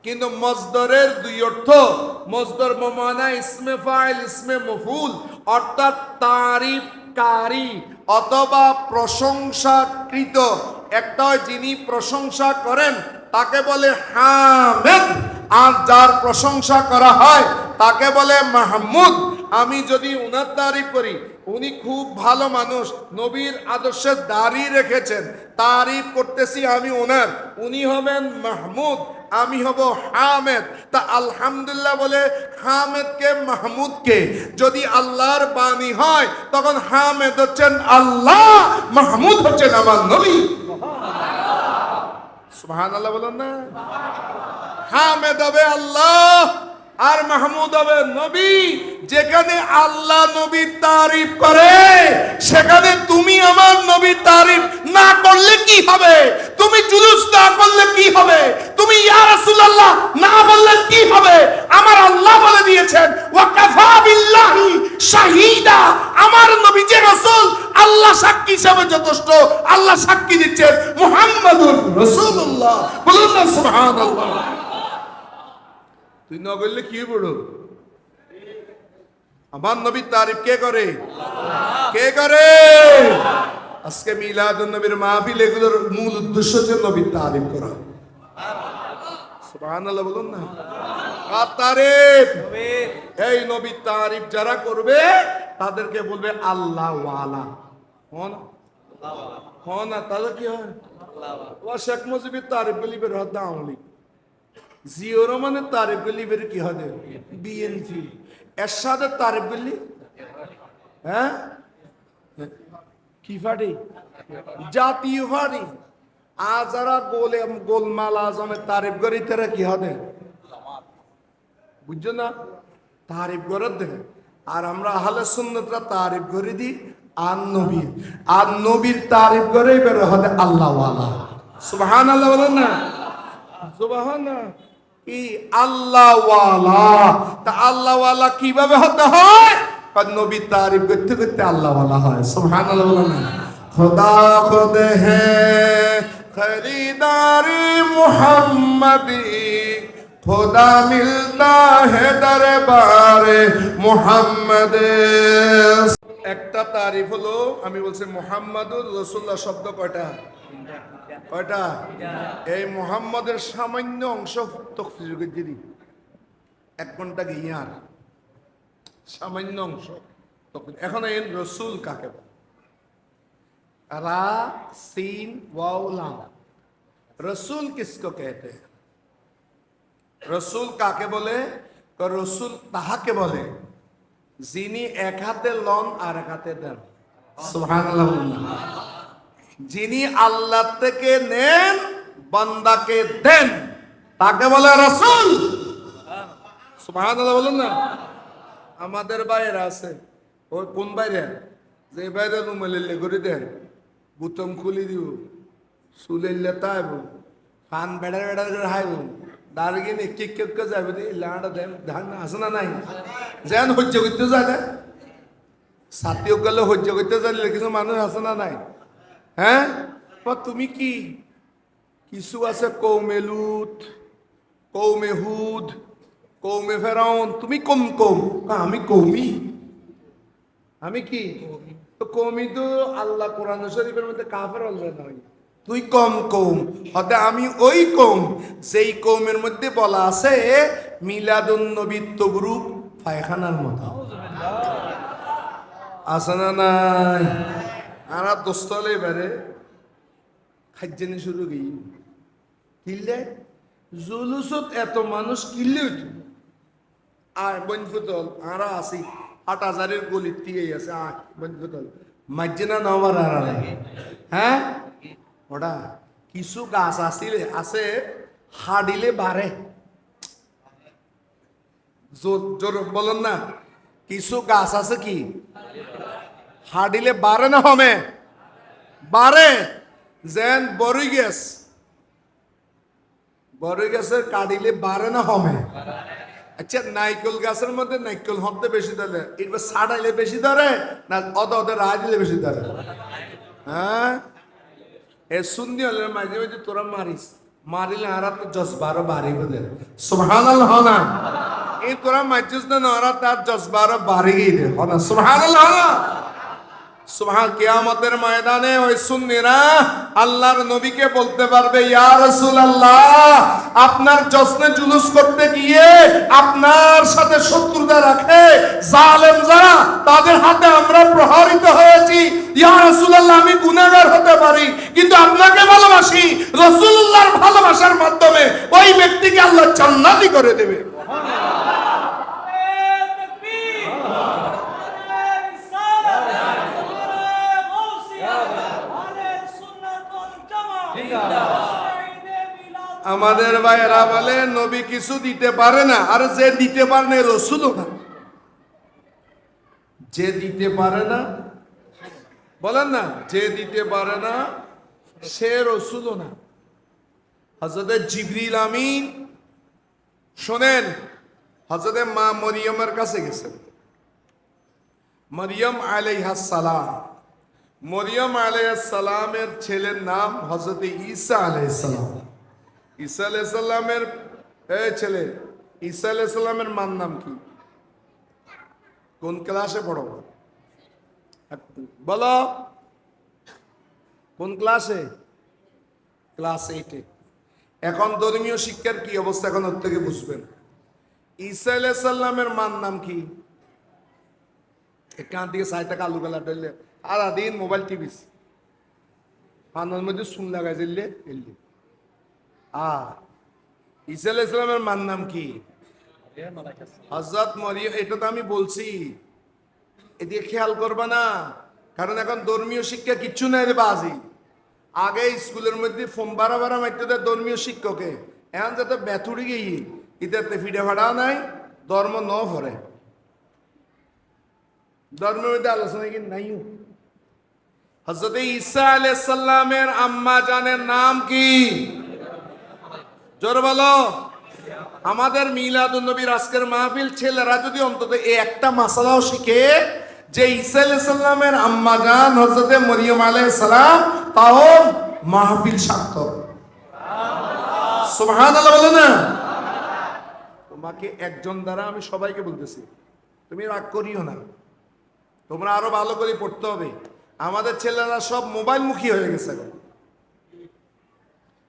কিন্তু মসদরের দুই অর্থ। মসদর বমানা ইসমে ফাইল, ইসমে মফুল, অর্থাৎ তারিফকারী অথবা প্রশংসাকৃত। একটা হয় যিনি প্রশংসা করেন তাকে বলে হামিদ, আর যার প্রশংসা করা হয় তাকে বলে মাহমুদ। আমি যদি উনার তারিফ করি, উনি খুব ভালো মানুষ, নবীর আদর্শে দাঁড়িয়ে রেখেছেন, তারিফ করতেছি আমি ওনার, উনি হবেন মাহমুদ, আমি হব হামেদ। তা আলহামদুলিল্লাহ বলে হামেদকে মাহমুদকে যদি আল্লাহর বাণী হয় তখন হামেদ হচ্ছেন আল্লাহ, মাহমুদ হচ্ছেন আমার নবী। সুবহানাল্লাহ বলুন না। হামেদ হবে আল্লাহ, আর মাহমুদ হবে নবী। যেখানে আল্লাহ নবীর তারিফ করে সেখানে তুমি আমার নবীর তারিফ না করলে কি হবে? তুমি জুলুস না করলে কি হবে? তুমি ইয়া রাসূলুল্লাহ না বললে কি হবে? আমার আল্লাহ বলে দিয়েছেন ওয়া কাফা বিল্লাহি শাহীদা, আমার নবী যে রাসূল আল্লাহ সাক্ষী হিসেবে যথেষ্ট। আল্লাহ সাক্ষী দিচ্ছেন মুহাম্মাদুর রাসূলুল্লাহ। বলুন না সুবহানাল্লাহ। তুই না বললে কি বড়? আমার নবীর তারিফ কে করে? কে করে? আজকে মিলাদুন নবীর মাহফিল এগুলোর মূল উদ্দেশ্য হচ্ছে নবীর তারিফ করা। সুবহানাল্লাহ বলুন না। আর তারিফ, এই নবীর তারিফ যারা করবে তাদেরকে বলবে আল্লাহ ওয়ালা। না তাদের কি হয়? ও শেখ মুজিবের তারিফ বলি বের হদ্দা আমলি, জিওর মানে তারিফ বলি বের কি হবে? বিএনপি। এরশাদের তারিফ বলি হ্যাঁ কি ফাটি? জাতীয় ফাটি। আর যারা গোলমাল আজমের তারিফ করি তারা কি হবে? বুঝছো না? তারিফ করে দেখে। আর আমরা আহলে সুন্নাতরা তারিফ করে দিই আর নবীর, আর নবীর তারিফ করে বের হবে আল্লাহ ওয়ালা। সুবহানাল্লাহ বলেন না। সুবহানাল্লাহ। কি আল্লাহ ওয়ালা? তা আল্লাহ ওয়ালা কিভাবে হতে হয়? আর নবীর তারিফ করতে করতে আল্লাহ ওয়ালা হয়। সুবহানাল্লাহ বলেন না। खुदा खुद है खरीदारी मुहम्मदी, खुदा मिलता है दरबारे मुहम्मद। একটা তারিফ হলো, আমি বলছি মুহাম্মাদুর রাসূলুল্লাহ শব্দ কয়টা? কয়টা? এই মুহাম্মাদের সামান্য অংশ তাফসীর করে দিই 1 ঘন্টা গিয়ার সামান্য অংশ। এখন এই রাসূল কাকে বলে? রা सीन वाव लाम। रसूल किसको कहते हैं? रसूल काके बोले? रसूल ताहाके बोले যিনি এক হাতে লন আর এক হাতে দেন। সুবহানাল্লাহ। যিনি আল্লাহ থেকে নেন বান্দাকে দেন তাকে বলে রাসূল। সুবহানাল্লাহ বলুন না। আমাদের বাইরে আছে, ওই কোন বাইরে? যে বাইরে রুমালে করে দেন, বুতম খুলি দিব, চুলেলে তাইব, কান বেড়া বেড়া করে হাইব, দাঁড়িয়ে কেক কেক করে যাবে, লাড়া দেন ধান আছে না নাই? যেন সহ্য করতে যায় না, সাথীও গেলে সহ্য করতে জানলে কিছু মানুষ আছে না নাই? হ্যাঁ, তুমি কি কিছু আছে কৌমে লুত, কৌমে হুদ, কৌমে ফেরাউন, তুমি কম কম, আমি কৌমি। আমি কি? তো কৌমি তো আল্লাহ কোরআন শরীফের মধ্যে কাফের বলবে না, তুই কম কৌম হতে আমি ওই কৌম যেই কৌমের মধ্যে বলা আছে মিলাদুন নবী তবরুক পায়খানার মতো। আছে না নাই? আর দোস্তলে এবারে খাইজানি শুরু গই কিনলে জুলুসত এত মানুষ কিনলে হইতো। আর বনফুতল আরা আসি ৮,০০০-এর গলির দিয়ে আছে। আট বনফুতল মাইজনা নমার আর হ্যাঁ, ওটা কিছু গাছ আসিলে আছে হাডিলে বাড়ে। জোর বলেন না। কিছু গাছ আছে কি হাডিলে বাড়ে না হমে বাড়ে। যেন বড়ই গেছ, বড়ই গাছের কাটিলে বাড়ে না হমে। আচ্ছা, নাইকল গাছের মধ্যে নাইকল হতে বেশি ধরে, এবার ছাড়াইলে বেশি ধরে না অদে রায় দিলে বেশি ধরে? হ্যাঁ, এ শুননি হলে মাঝে মাঝে তোরা মারিস, মারিলে আর তো 10-12 বাড়ি বোধ। সুবহানাল্লাহ না। এই তোরা মারছিস না ওরা তার 10-12 বাড়ি গিয়ে দে না। সুবহানাল্লাহ না। সুবহান কিয়ামতের ময়দানে ওই সুন্নিরা আল্লাহর নবীকে বলতে পারবে, ইয়া রাসূলুল্লাহ, আপনার জশ্নে জুলুস করতে গিয়ে আপনার সাথে শত্রুতা রাখে জালেম যারা, তাদের হাতে আমরা প্রহারিত হয়েছি। ইয়া রাসূলুল্লাহ, আমি গুনাহগার হতে পারি কিন্তু আপনাকে ভালোবাসি। রাসূলুল্লাহর ভালোবাসার মাধ্যমে ওই ব্যক্তিকে আল্লাহ জান্নাতি করে দেবে। আমাদের ভাইয়েরা বলে নবী কিছু দিতে পারে না, আর যে দিতে পারে না রসুলও না। যে দিতে পারে না, বলেন না, যে দিতে পারে না সে রসুলও না। হযরত জিবরিল আমিন শোনেন, হযরত মা মরিয়মের কাছে গেছেন। মরিয়ম আলাইহাস সালাম, মরিয়ম আলাইহিস সালামের ছেলের নাম হযরত ঈসা আলাইহিস সালাম। ঈসা আলাইহিস সালামের ছেলে ঈসা আলাইহিস সালামের মার নাম কি? কোন ক্লাসে পড়ো? বলো, কোন ক্লাসে? ক্লাস 8-এ। এখন ধর্মীয় শিক্ষার কি অবস্থা এখন ওর থেকে বুঝবেন। ঈসা আলাইহিস সালামের মার নাম কি? এখান থেকে সাইটা কালু কালা ডলে সারাদিন মোবাইল টিভিস পানার মধ্যে সুন লাগাই দিলে এলি। ঈসা আলাইহিস সালামের মার নাম কি? হযরত মরিয়ম। এটা তো আমি বলছি, এদিকে খেয়াল করবা না, কারণ এখন ধর্মীয় শিক্ষা কিচ্ছু নাই রে বাজি। আগে স্কুলের মধ্যে ফোন বারা বারা মারতে দেয় ধর্মীয় শিক্ষকে, এখন যাতে বেথুড়ি গিয়ে ইতাতে ফিডে ভাড়া নাই, ধর্ম ন ভরে, ধর্মের মধ্যে আলোচনা কি নাই। হযরত ঈসা আলাইহিস সালামের আম্মা জানের নাম কি? জোর বলো। আমাদের মিলাদুন নবীর আজকের মাহফিল ছেলেরা যদি অন্তত এই একটা মাসালাও শিখে যে ঈসা আলাইহিস সালামের আম্মা জান হযরত মরিয়ম আলাইহিস সালাম, তাও মাহফিল সার্থক। সুবহানাল্লাহ বলো না। তোমাকে একজন দ্বারা আমি সবাইকে বলতেছি, তুমি রাগ করিও না, তোমরা আরো ভালো করে পড়তে হবে। আমাদের ছেলেরা সব মোবাইল মুখী হয়ে গেছে।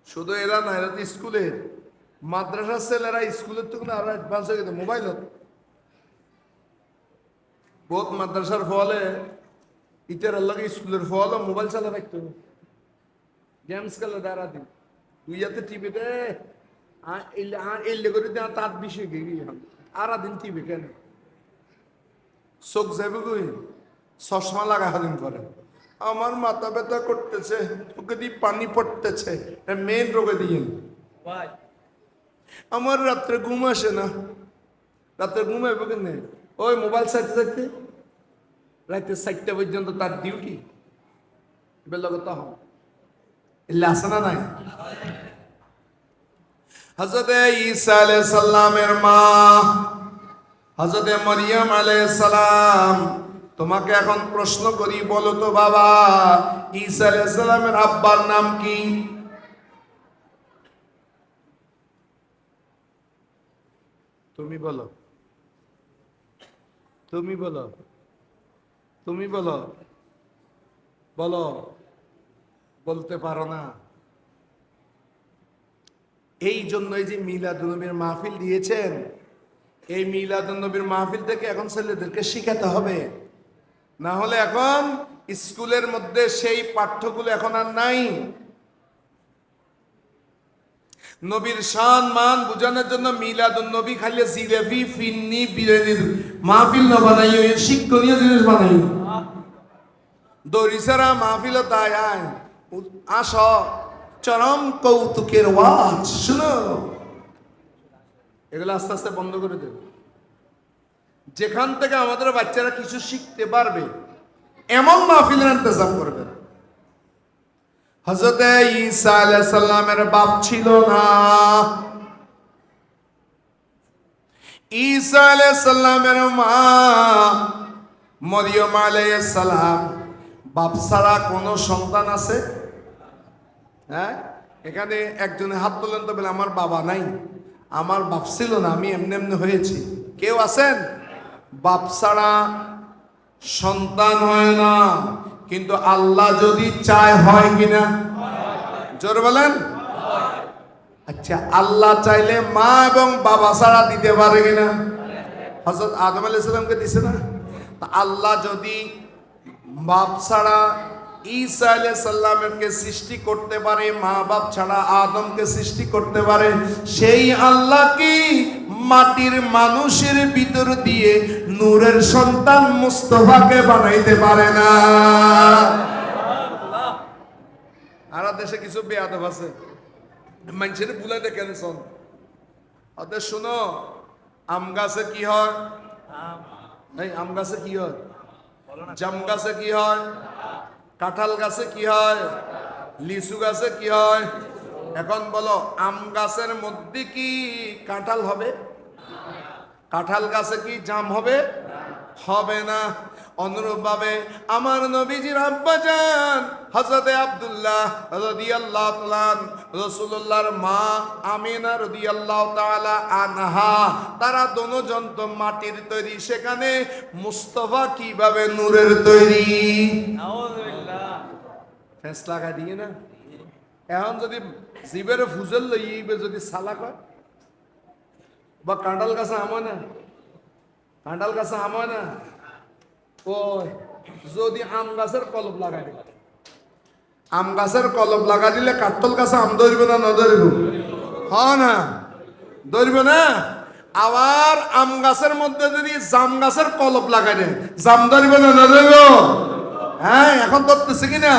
শুধু এরা না, এরা তো স্কুলের মাদ্রাসার ছেলেরা স্কুলের তো আরো অ্যাডভান্স হয়ে গেছে মোবাইল। বহুত মাদ্রাসার ফলে ইটার লাগে স্কুলের ফল মোবাইল চালা রাখতো, গেমস খেলে দাঁড়া দিন তুই যাতে টিভি দে এলে করে দেওয়া তার বিষয় গিয়ে আর দিন টিভি কেন চোখ যাবে কই, চশমা লাগা হাদিন করে। আমার মাথা ব্যথা করতেছে, চোখে দিয়ে পানি পড়তেছে, মেন রোগে দিয়ে। আমার রাত্রে ঘুম আসে না, রাত্রে ঘুম আসবে কেন? ওই মোবাইল চাইতে চাইতে রাতে 4টা পর্যন্ত তার ডিউটি। এবার লগে তো হন এলে আসে না নাই। হযরত ঈসা আলাইহিস সালামের মা হযরত মরিয়ম আলাইহিস সালাম, তোমাকে এখন প্রশ্ন করি, বলো তো বাবা, ঈসা আলাইহিস সালামের আব্বার নাম কি? তুমি বলো, তুমি বলো, তুমি বলো, বলো, বলতে পারো না। এই জন্যই যে মিলাদুন নবীর মাহফিল দিয়েছেন, এই মিলাদুন নবীর মাহফিল থেকে এখন ছেলেদেরকে শিখাতে হবে। না হলে এখন স্কুলের মধ্যে সেই পাঠ্যগুলো এখন আর নাই। নবীর শান মান বোঝানোর জন্য মিলাদুন নবী খালি জিলেবি ফিন্নি বিরিয়ানির মাহফিল না বানাইও, শিক্ষণীয় জিনিস বানাইও। দরিসারা মাহফিল তাই আয় আস, চরম কৌতুকের ওয়াজ শুনো, এগুলো আস্তে আস্তে বন্ধ করে দেবে। যেখান থেকে আমাদের বাচ্চারা কিছু শিখতে পারবে এমন মাহফিলের ইন্তজাম করবে। হযরত ঈসা আলাইহিস সালামের বাপ ছিল না। ঈসা আলাইহিস সালামের মা মরিয়ম আলাইহিস সালাম, বাপ ছাড়া কোনো সন্তান আছে? হ্যাঁ, এখানে একজনে হাত তোলেন তো বলে আমার বাবা নাই, আমার বাপ ছিল না, আমি এমনি এমনি হয়েছি। কেউ আছেন? বাপ ছাড়া সন্তান হয় না, কিন্তু আল্লাহ যদি চায় হয় কিনা? জোর বলেন। আচ্ছা, আল্লাহ চাইলে মা এবং বাবা ছাড়া দিতে পারে কিনা? হযরত আদম আলাইহিস সালামকে দিছে না? তা আল্লাহ যদি বাপ ছাড়া ঈসা আলাইহিস সালামকে সৃষ্টি করতে পারে, মা বাপ ছাড়া আদমকে সৃষ্টি করতে পারে, সেই আল্লাহ কি মাটির মানুষের ভিতর দিয়ে নূরের সন্তান মুস্তাফাকে বানাইতে পারে না? আর দেশে কিছু বেয়াদব আছে, মানুষের বুলাইতে কেন শোন অতএব শোনো আম গাছে কি হয় এই আম গাছে কি হয় জাম গাছে কি হয় কাঁঠাল গাছে কি হয় লিচু গাছে কি হয় এখন বলো আম গাছের মধ্যে কি কাঁঠাল হবে কাঁঠাল গাছে কি জাম হবে হবে না অনুরূপভাবে আমার নবীজির আব্বাজান হযরতে আব্দুল্লাহ রাদিয়াল্লাহু তাআলা রাসূলুল্লাহর মা আমিনা রাদিয়াল্লাহু তাআলা আনহা তারা দুজন তো মাটির তৈরি সেখানে মুস্তাফা কিভাবে নূরের তৈরি নাউযুবিল্লাহ ফেস লাগা দিয়ে না এখন যদি জিবের ফুজল লইবে যদি সালাক হয় বা কাঁঠাল গাছে আময় না কাঁঠাল গাছে আময় না ওই যদি আম গাছের কলব লাগাই দিলে আম গাছের কলব লাগা দিলে কাঁঠাল গাছে আম ধরবে না না ধরব হ্যাঁ না ধরবে না আবার আম গাছের মধ্যে যদি জাম গাছের কলব লাগাই দেয় জাম ধরবে না না ধরব হ্যাঁ এখন ধরতেছে কিনা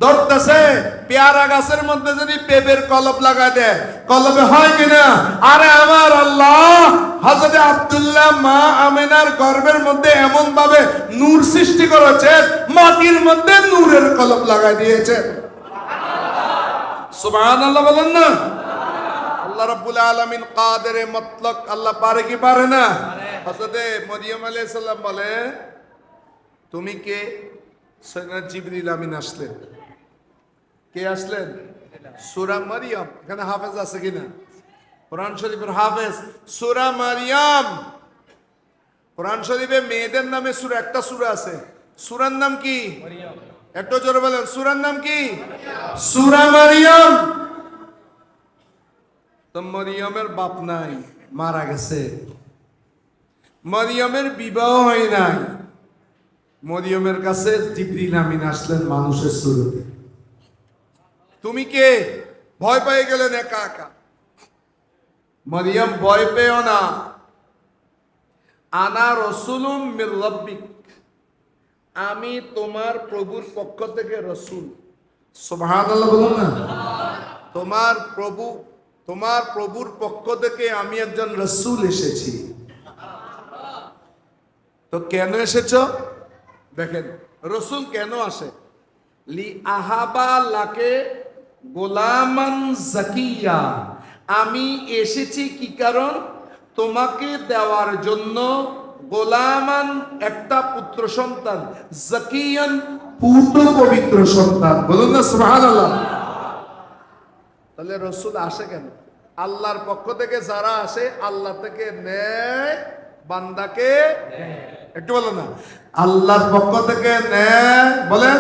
ধরতেছে পেয়ারা গাছের মধ্যে যদি পেঁপের কলব লাগাই দেয় কলবে হয় কিনা আরে আমার আল্লাহ হযরত আব্দুল্লাহ মা আমিনার গর্ভের মধ্যে এমন ভাবে নূর সৃষ্টি করেছে মাটির মধ্যে নূরের কলব লাগাই দিয়েছে সুবহানাল্লাহ বলেন না আল্লাহ রাব্বুল আলামিন কাদের মুতলাক আল্লাহ পারে কি পারে না হযরত মরিয়ম আলাইহিস সালাম বলে তুমি কে সৈয়দনা জিবরিল আমিন আসলেন কে আসলেন সূরা মারিয়াম এখানে হাফেজ আছে কিনা কোরআন শরীফের হাফেজ সূরা মারিয়াম কোরআন শরীফে মেয়েদের নামে সূরা একটা সূরা আছে সূরার নাম কি মরিয়ম একটু জোরে বলেন সূরার নাম কি সূরা মারিয়াম তো মরিয়মের বাপ নাই মারা গেছে মরিয়মের বিবাহ হয় নাই মরিয়মের কাছে জিবরিল আমিন আসলেন মানুষের স্বরূপে তুমি কে ভয় পেয়ে গেলেন একা একা মরিয়ম ভয় পেও না আনা রাসূলুম মির রাব্বিক আমি তোমার প্রভুর পক্ষ থেকে রাসূল সুবহানাল্লাহ বলুন না তোমার প্রভুর পক্ষ থেকে আমি একজন রাসূল এসেছি তো কেন এসেছো দেখেন রাসূল কেন আসে লি আহাবা লাকে গোলামান জাকিয়া আমি এসেছি কি কারণ তোমাকে দেওয়ার জন্য গোলামান একটা পুত্র সন্তান জাকিয়ান পূর্ণ পবিত্র সন্তান বলুন না সুবহানাল্লাহ তাহলে রাসূল আসে কেন আল্লাহর পক্ষ থেকে যারা আসে আল্লাহ থেকে নেয় বান্দাকে একটু বলো না আল্লাহর পক্ষ থেকে নেয় বলেন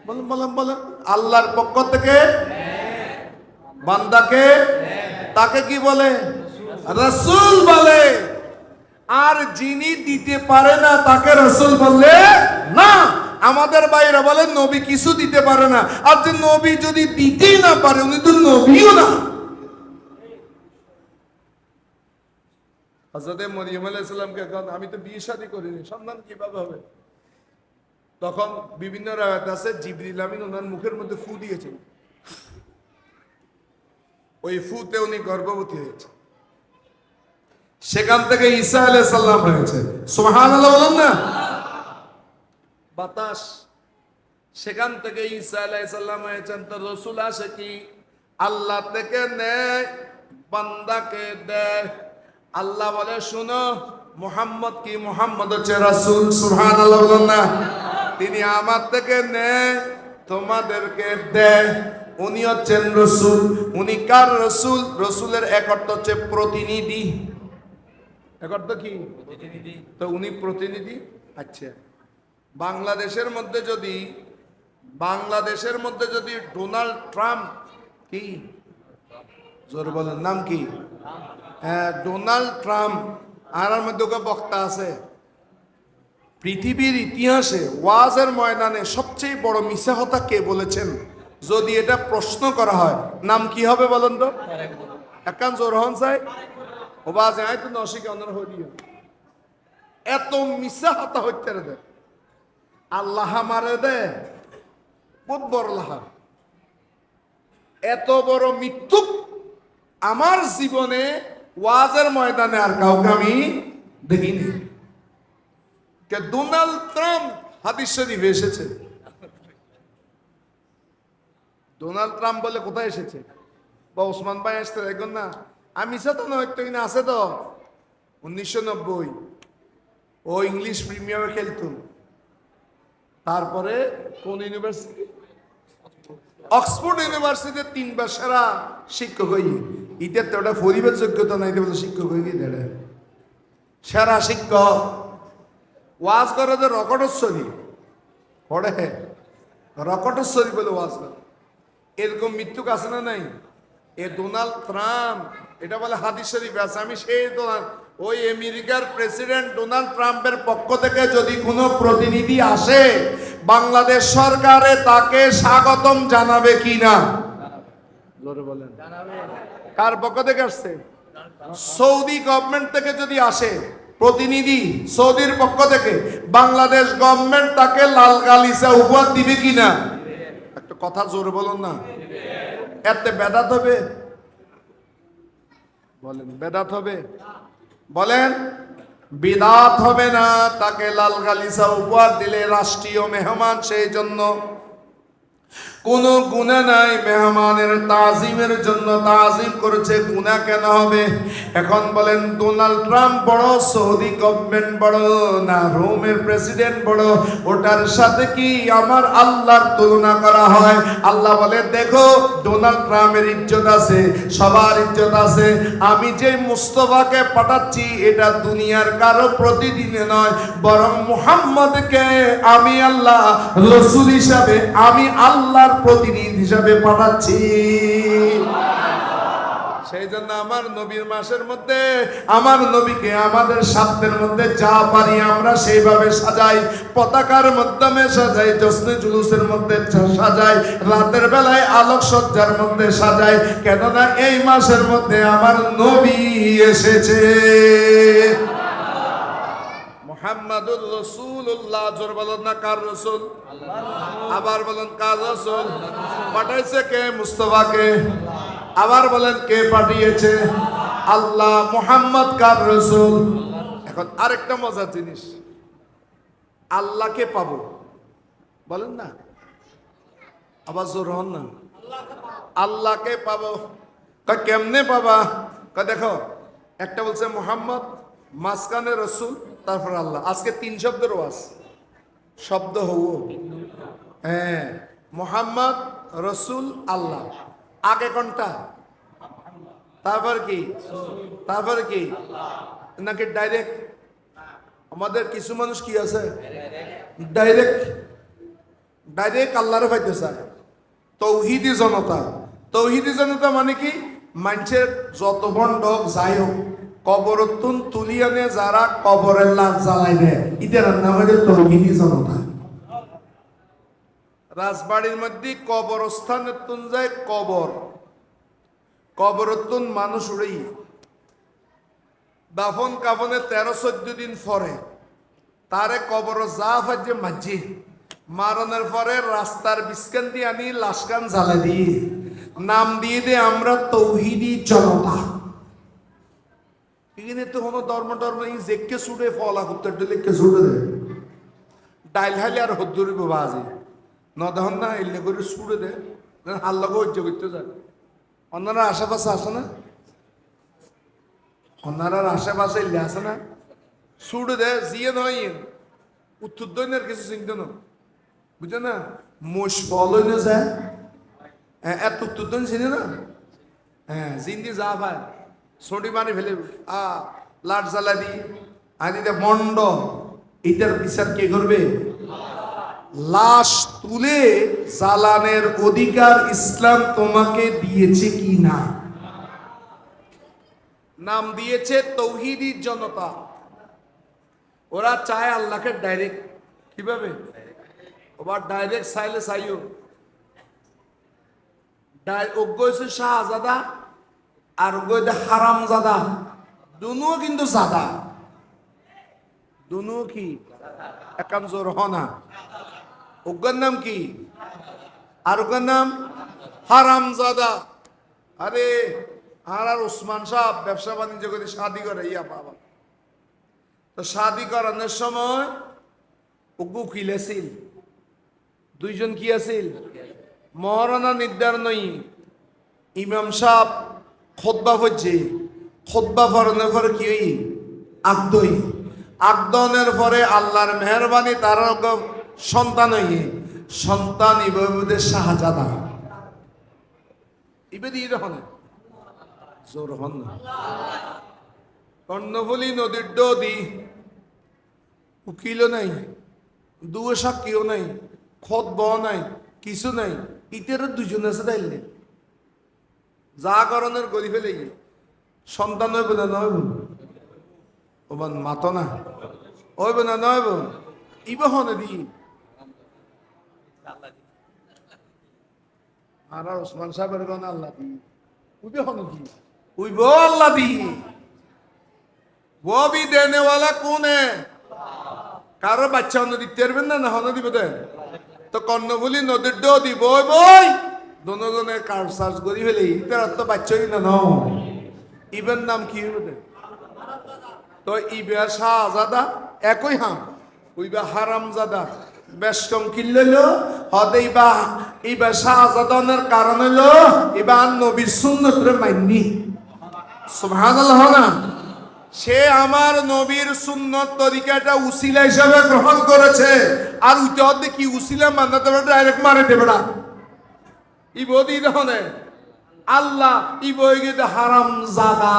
বলেন বলেন বলেন আল্লাহর পক্ষ থেকে বান্দাকে তাকে কি বলে রাসূল বলে আর যিনি দিতে পারে না তাকে রাসূল বলে না আমাদের বাইরে বলে নবী কিছু দিতে পারে না আর যে নবী যদি দিতেই না পারে উনি তো নবীও না হযরত মরিয়ম আলাইহিস সালামকে এখন আমি তো বিয়ে শাদী করিনি সন্তান কিভাবে হবে তখন বিভিন্ন রায়াত আছে জিবরিল আমিন ওনার মুখের মধ্যে ফু দিয়েছেন ওই ফুতে উনি গর্ভবতী হয়েছে সেখান থেকে ঈসা আলাইহিস সালাম হয়েছে সুবহানাল্লাহ বলেন না বাতাস সেখান থেকে ঈসা আলাইহিস সালাম হয়েছেন তো রাসূল আসে কি আল্লাহ থেকে নেয় বান্দাকে দেয় আল্লাহ বলে শুনো মুহাম্মদ কি মুহাম্মদ হচ্ছে রাসূল সুবহানাল্লাহ বলেন না তিনি আমার থেকে নেয় তোমাদেরকে দেয় উনি হচ্ছেন রাসূল উনি কার রাসূল রাসূলের এক অর্থ হচ্ছে প্রতিনিধি এক অর্থ কি প্রতিনিধি তো উনি প্রতিনিধি আচ্ছা বাংলাদেশের মধ্যে যদি ডোনাল্ড ট্রাম্প কি জোর বলেন নাম কি হ্যাঁ ডোনাল্ড ট্রাম্প আর মধ্যে ওকে বক্তা আছে পৃথিবীর ইতিহাসে ওয়াজের ময়দানে সবচেয়ে বড় মিথ্যা কথা কে বলেছেন যদি এটা প্রশ্ন করা হয় নাম কি হবে বলেন তো একান জোরহন চাই ও বাজে আয় তো নশিকে অন্য হইলিও এত মিথ্যা কথা হইতে দে আল্লাহ মারে দে বহুত বড় লাহা এত বড় মিথ্যুক আমার জীবনে ওয়াজের ময়দানে আর কাউকে আমি দেখিনি। ডোনাল্ড ট্রাম্প হাদিস শরীফে এসেছে। ডোনাল্ড ট্রাম্প বলে কোথায় এসেছে? বা ওসমান ভাই আসতে দেখুন না, আমি সাথে নয় তো কিনা আছে তো 1990 ও ইংলিশ প্রিমিয়ামে খেলতো। তারপরে কোন ইউনিভার্সিটি? অক্সফোর্ড ইউনিভার্সিটিতে 3 বার সেরা শিক্ষক হই। ইটার তো ওটা পরিবেশ যোগ্যতা নাই বলে শিক্ষক হয়ে গিয়ে সেরা শিক্ষক। ওয়াজ করে যে রকটেশ্বরী পড়ে, রকটেশ্বরী বলে ওয়াজ করে। এরকম মৃত্যুক আছে না নাই? এ ডোনাল্ড ট্রাম্প এটা বলে হাদিস শরীফে আছে। আমি সেই ওই আমেরিকার প্রেসিডেন্ট ডোনাল্ড ট্রাম্পের পক্ষ থেকে যদি কোনো প্রতিনিধি আসে বাংলাদেশ সরকারে তাকে স্বাগতম জানাবে কিনা বলেন? কার পক্ষ থেকে আসছে? সৌদি গভর্নমেন্ট থেকে যদি আসে প্রতিনিধি সৌদির পক্ষ থেকে, বাংলাদেশ গভর্নমেন্ট তাকে লাল গালিচা উপহার দিবে কিনা? একটা কথা জোরে বলুন না। এতে বেদাত হবে? বলেন বেদাত হবে? বলেন বিদাত হবে না। তাকে লাল গালিচা উপহার দিলে রাষ্ট্রীয় মেহমান, সেই জন্য কোনো গুনাহ নাই। মেহমানের তাজিমের জন্য তাজিম করেছে, গুনাহ কেন হবে? এখন বলেন ডোনাল্ড ট্রাম্প বড়, সৌদি গভর্নমেন্ট বড়, না রোমের প্রেসিডেন্ট বড়? ওটার সাথে কি আমার আল্লাহর তুলনা করা হয়? আল্লাহ বলে দেখো ডোনাল্ড ট্রাম্পের ইজ্জত আছে, সবার ইজ্জত আছে। আমি যে মুস্তফাকে পাঠাচ্ছি এটা দুনিয়ার কারো প্রতিদিনে নয়, বরং মুহাম্মদকে আমি আল্লাহ রাসূল হিসাবে, আমি আল্লাহর প্রতিনিধি হিসাবে পাঠাচ্ছি। সেই জন্য আমার নবীর মাসের মধ্যে আমার নবীকে আমাদের সাধ্যের মধ্যে যা পারি আমরা সেইভাবে সাজাই। পতাকার মাধ্যমে সাজাই, জশ্নে জুলুসের মধ্যে সাজাই, রাতের বেলায় আলোকসজ্জার মধ্যে সাজাই। কেননা এই মাসের মধ্যে আমার নবী এসেছে। মুহাম্মাদুর রাসূলুল্লাহ। জোর বলেন না কার রাসূল? আবার বলেন কার রাসূল? পাঠাইছে কে? মুস্তাফাকে। আবার বলেন কে পাঠিয়েছে? আল্লাহ। মুহাম্মদ কার রাসূল? এখন আরেকটা মজার জিনিস, আল্লাহকে পাবো বলেন না, আবার জোর হন না। আল্লাহকে পাবো কেমনে পাবা? দেখো একটা বলছে মুহাম্মদ, মাঝখানে রসুল, তারপর আল্লাহ। আজকে 3 শব্দের ওয়াজ। শব্দ হও হ্যাঁ, মুহাম্মদ, রসুল, আল্লাহ। আগে কোনটা? তারপর কি? তারপর কি? নাকি ডাইরেক্ট? আমাদের কিছু মানুষ কি আছে ডাইরেক্ট, ডাইরেক্ট আল্লাহরে পাইতে চায়। তৌহিদি জনতা। তৌহিদি জনতা মানে কি? মানুষের যত ভণ্ড যাই হোক কবরতুন তুলি আনে যারা কবরের লাশ জ্বালাই দেয়, এদের নাম হচ্ছে তৌহিদি জনতা। রাজবাড়ির মধ্যে কবরস্থানের তুন যায় কবর, কবরতুন মানুষ উড়েই দাফন কাফনে 13-14 দিন পরে তারে কবর যা ফাজে মাঝে মারনের পরে রাস্তার বিস্কান দিয়ে আনি লাশকান জ্বালা দিয়ে নাম দিয়ে দে আমরা তৌহিদি জনতা। এখানে তো কোনো ধর্ম টর্ম জেকে ছুটে ফলা করতে লিখকে ছুটে দেয় ডাইল হাইলে আর হদ্দুরি বাজে নদহন না এলে করে ছুটে দেয় হাল্লাকে হজ্য করতে যায়। অন্যরা আশেপাশে আসে না, অন্যরার আশেপাশে এলে আসে না, ছুটে দেয় জিয়ে নয় উত্তর দৈনের কিছু চিন্তা না বুঝে না। মোষ ফল হইলে যায় এত উত্তর দৈন চিনি না। হ্যাঁ জিন্দি যা ভাই ছড়ি মারি ফেলে লাট জ্বালা দি আদিতে মন্ড, এটার বিচার কে করবে? লাশ তুলে জ্বালানের অধিকার ইসলাম তোমাকে দিয়েছে কি না? নাম দিয়েছে তৌহিদি জনতা। ওরা চায় আল্লাহকে ডাইরেক্ট। কিভাবে? ওবার ডাইরেক্ট চাইলে চাইও অজ্ঞ হয়েছে শাহজাদা আর অজ্ঞ হারাম জাদা, দুনো কিন্তু জাদা, দুনো কি একাম জোর হনা। অজ্ঞার নাম কি আর অজ্ঞার নাম হারামজাদা। আরে আর ওসমান সাহেব ব্যবসা বাণিজ্য করে শাদি করে, ইয়া বাবা। তো শাদি করানোর সময় উকিল আছিল, দুইজন কি আছিল, মহারণা নির্ধারণ। ইমাম সাহেব খুতবা পড়ছে, খুতবা পড়ানোর পরে কি আগদই, আগদনের পরে আল্লাহর মেহরবানি তার সন্তান হইয়ে, সন্তান ইবাদের শাহজাদা ইবেদি হন জোর হন না। কর্ণফুলী নদীর ডি উকিলও নাই, দুয়ে সাক্ষীও নাই, খুতবাও নাই, কিছু নাই। ইতের দুজন আছে তাইলে যা করণের গরি ফেলে সন্তান হইব না নইব, ওবান মাত না হইব না নইব, ইবা হনে দি আর ওসমান সাহেবের গণ আল্লাহ দি উইবে হনে দি উইব আল্লাহ দি। वो भी देने वाला कौन है? কারো বাচ্চা হনে দিতে পারবেন না, না হনে দিব দেন তো কর্ণফুলী নদীর ডো দিব বই দোনোজনে কার সার্চ করি ফেলে তার তো বাচ্চাই না নাও। ইবের নাম কি হবে? তো ইবে শাহজাদা একই হাম, ওইবা হারামজাদা। বেশ কম কিনল হদে ইবা শাহজাদানের কারণ হলো ইবা নবীর সুন্নতরে মাইনি। সুবহানাল্লাহ না, সে আমার নবীর সুন্নত তরিকাটা উসিলা হিসাবে গ্রহণ করেছে। আর উইতে হদে কি উসিলা মানতে পারে, ডাইরেক্ট মারে দেবে না। ইবদি দেখনে আল্লাহ ইবই গিয়ে হারামজাদা,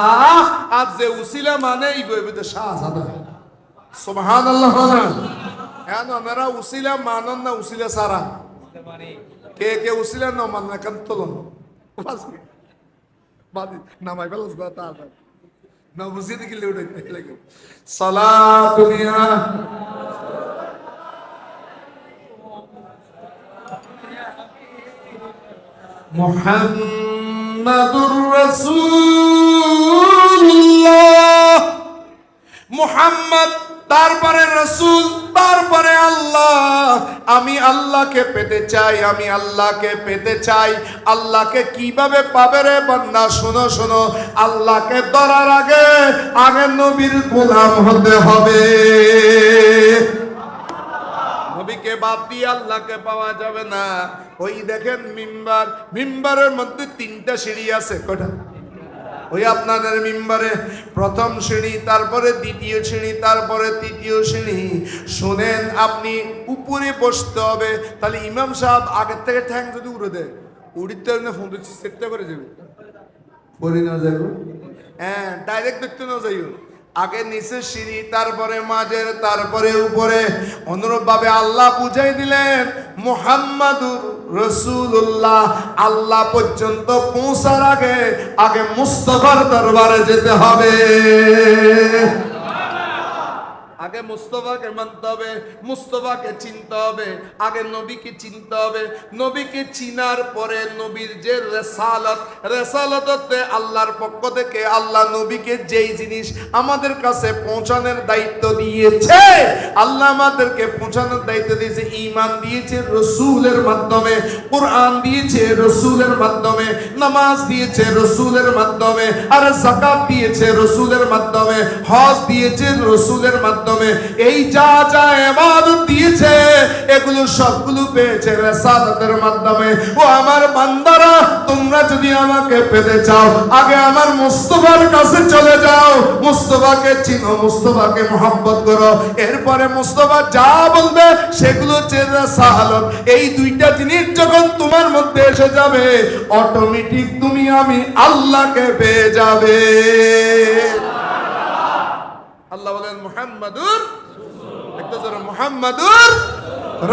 আর যে উসিলা মানে ইবই গিয়ে শাহজাদা। সুবহানাল্লাহ না। এখন আমরা উসিলা মানন না উসিলা সারা, কে কে উসিলা না মান না কেন তোলন নামাই ফেলাস না তার না বুঝিয়ে দেখি লেউটাই লাগে সালাতুনিয়া মুহাম্মাদুর রাসূলুল্লাহ। মুহাম্মদ তারপরে রাসূল, তারপরে আল্লাহ। আমি আল্লাহকে পেতে চাই, আমি আল্লাহকে পেতে চাই। আল্লাহকে কিভাবে পাবে রে বান্দা? শোনো শোনো, আল্লাহকে ধরার আগে আগে নবীর গোলাম হতে হবে। নবীকে বাদ দিয়ে আল্লাহকে পাওয়া যাবে না। ওই দেখেন মিম্বার, মিম্বারের মধ্যে তিনটা সিঁড়ি আছে। কটা? ওই আপনাদের মিম্বারে প্রথম সিঁড়ি, তারপরে দ্বিতীয় সিঁড়ি, তারপরে তৃতীয় সিঁড়ি। শোনেন, আপনি উপরে বসতে হবে। তাহলে ইমাম সাহেব আগের থেকে ঠ্যাং যদি উড়ে দেয়, উড়িতে ফোন দিচ্ছি চেষ্টা করে যাবে, পরে না যাবে, হ্যাঁ ডাইরেক্ট দেখতে না যাইও। আগে নিচে সিঁড়ি, তারপরে মাঝের, তারপরে উপরে। অনুরূপ ভাবে আল্লাহ বুঝাই দিলেন মুহাম্মাদুর রাসূলুল্লাহ। আল্লাহ পর্যন্ত পৌঁছার আগে আগে মুস্তাফার দরবারে যেতে হবে। আগে মুস্তাফাকে মানতে হবে, মুস্তাফাকে চিনতে হবে, আগে নবীকে চিনতে হবে। নবীকে চিনার পরে নবীর যে রেসালত, রেসালততে আল্লাহর পক্ষ থেকে আল্লাহ নবীকে যেই জিনিস আমাদের কাছে পৌঁছানোর দায়িত্ব দিয়েছে, আল্লাহ আমাদেরকে পৌঁছানোর দায়িত্ব দিয়েছে। ঈমান দিয়েছে রাসূলের মাধ্যমে, কুরআন দিয়েছে রাসূলের মাধ্যমে, নামাজ দিয়েছে রাসূলের মাধ্যমে, আর যাকাত দিয়েছে রাসূলের মাধ্যমে, হজ দিয়েছে রাসূলের মাধ্যমে। এই যা যা ইবাদত দিয়েছে এগুলো সবগুলো পেয়েছে রিসালাতের মাধ্যমে। ও আমার বান্দারা, তোমরা যদি আমাকে পেতে চাও আগে আমার মুস্তাফার কাছে চলে যাও। মুস্তাফাকে চিনো, মুস্তাফাকে মহব্বত করো। এরপরে মুস্তাফা যা বলবে সেগুলো হচ্ছে রিসালাত। এই দুইটা জিনিস যখন তোমার মধ্যে এসে যাবে, অটোমেটিক তুমি আমি আল্লাহকে পেয়ে যাবে। আল্লাহ বলেন মুহাম্মাদুর, একটা জোরে মুহাম্মাদুর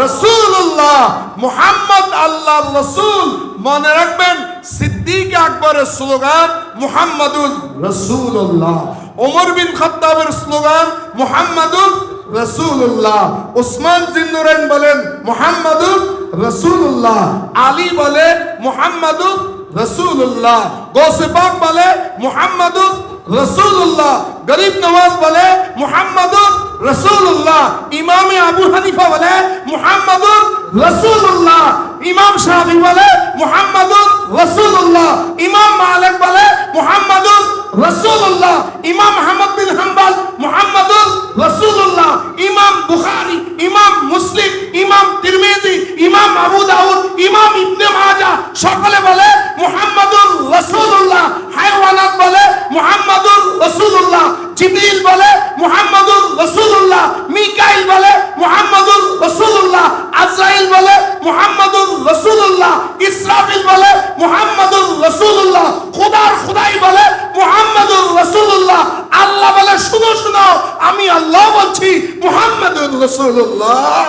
রাসূলুল্লাহ। মুহাম্মদ আল্লাহর রাসূল। মনে রাখবেন, সিদ্দিক আকবরের স্লোগান মুহাম্মাদুর রাসূলুল্লাহ, ওমর বিন খাত্তাবের স্লোগান মুহাম্মাদুর রাসূলুল্লাহ, উসমান জিন্নুরাইন বলেন মুহাম্মাদুর রাসূলুল্লাহ, আলী বলে মুহাম্মাদুর রাসূলুল্লাহ, গৌসে পাক বলে মুহাম্মাদুর রাসূলুল্লাহ, গরিব নওয়াজ বলে মুহাম্মাদুর রাসূলুল্লাহ, ইমামে আবু হানিফা বলে মুহাম্মাদুর রাসূলুল্লাহ, ইমাম শাফি বলে মুহাম্মাদুর রাসূলুল্লাহ। ইমাম মালিক বলে মুহাম্মাদুর রাসূলুল্লাহ। ইমাম আহমদ বিন হাম্বল মুহাম্মাদুর রাসূলুল্লাহ। ইমাম বুখারী, ইমাম মুসলিম, ইমাম তিরমিজি, ইমাম আবু দাউদ, ইমাম ইবনে মাজাহ সকলে বলে মুহাম্মাদুর রাসূলুল্লাহ। হায়ওয়ানাত বলে মুহাম্মাদুর রাসূলুল্লাহ। জিবরিল বলে মুহাম্মাদুর রাসূলুল্লাহ। মিকাইল বলে মুহাম্মাদুর রাসূলুল্লাহ। আজরাইল বলে মুহাম্মাদুর রাসূলুল্লাহ। ইসরাফিল বলে মুহাম্মাদুর রাসূলুল্লাহ। খোদার খোদাই বলে মুহাম্মাদুর রাসূলুল্লাহ। আল্লাহ বলে শুনো শুনো, আমি আল্লাহ বলছি মুহাম্মাদুর রাসূলুল্লাহ।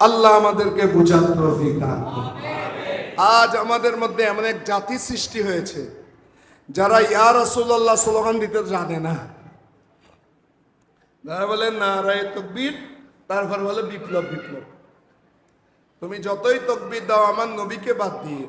আল্লাহ আমাদেরকে বুঝার তৌফিক দান করুন। আজ আমাদের মধ্যে এমন এক জাতি সৃষ্টি হয়েছে যারা ইয়া রাসূলুল্লাহ স্লোগান দিতে জানে না। যারা বলে নারায়ে তাকবীর, তারপর বলে বিপ্লব বিপ্লব। তুমি যতই তাকবীর দাও আমার নবীকে বাদ দিয়ে,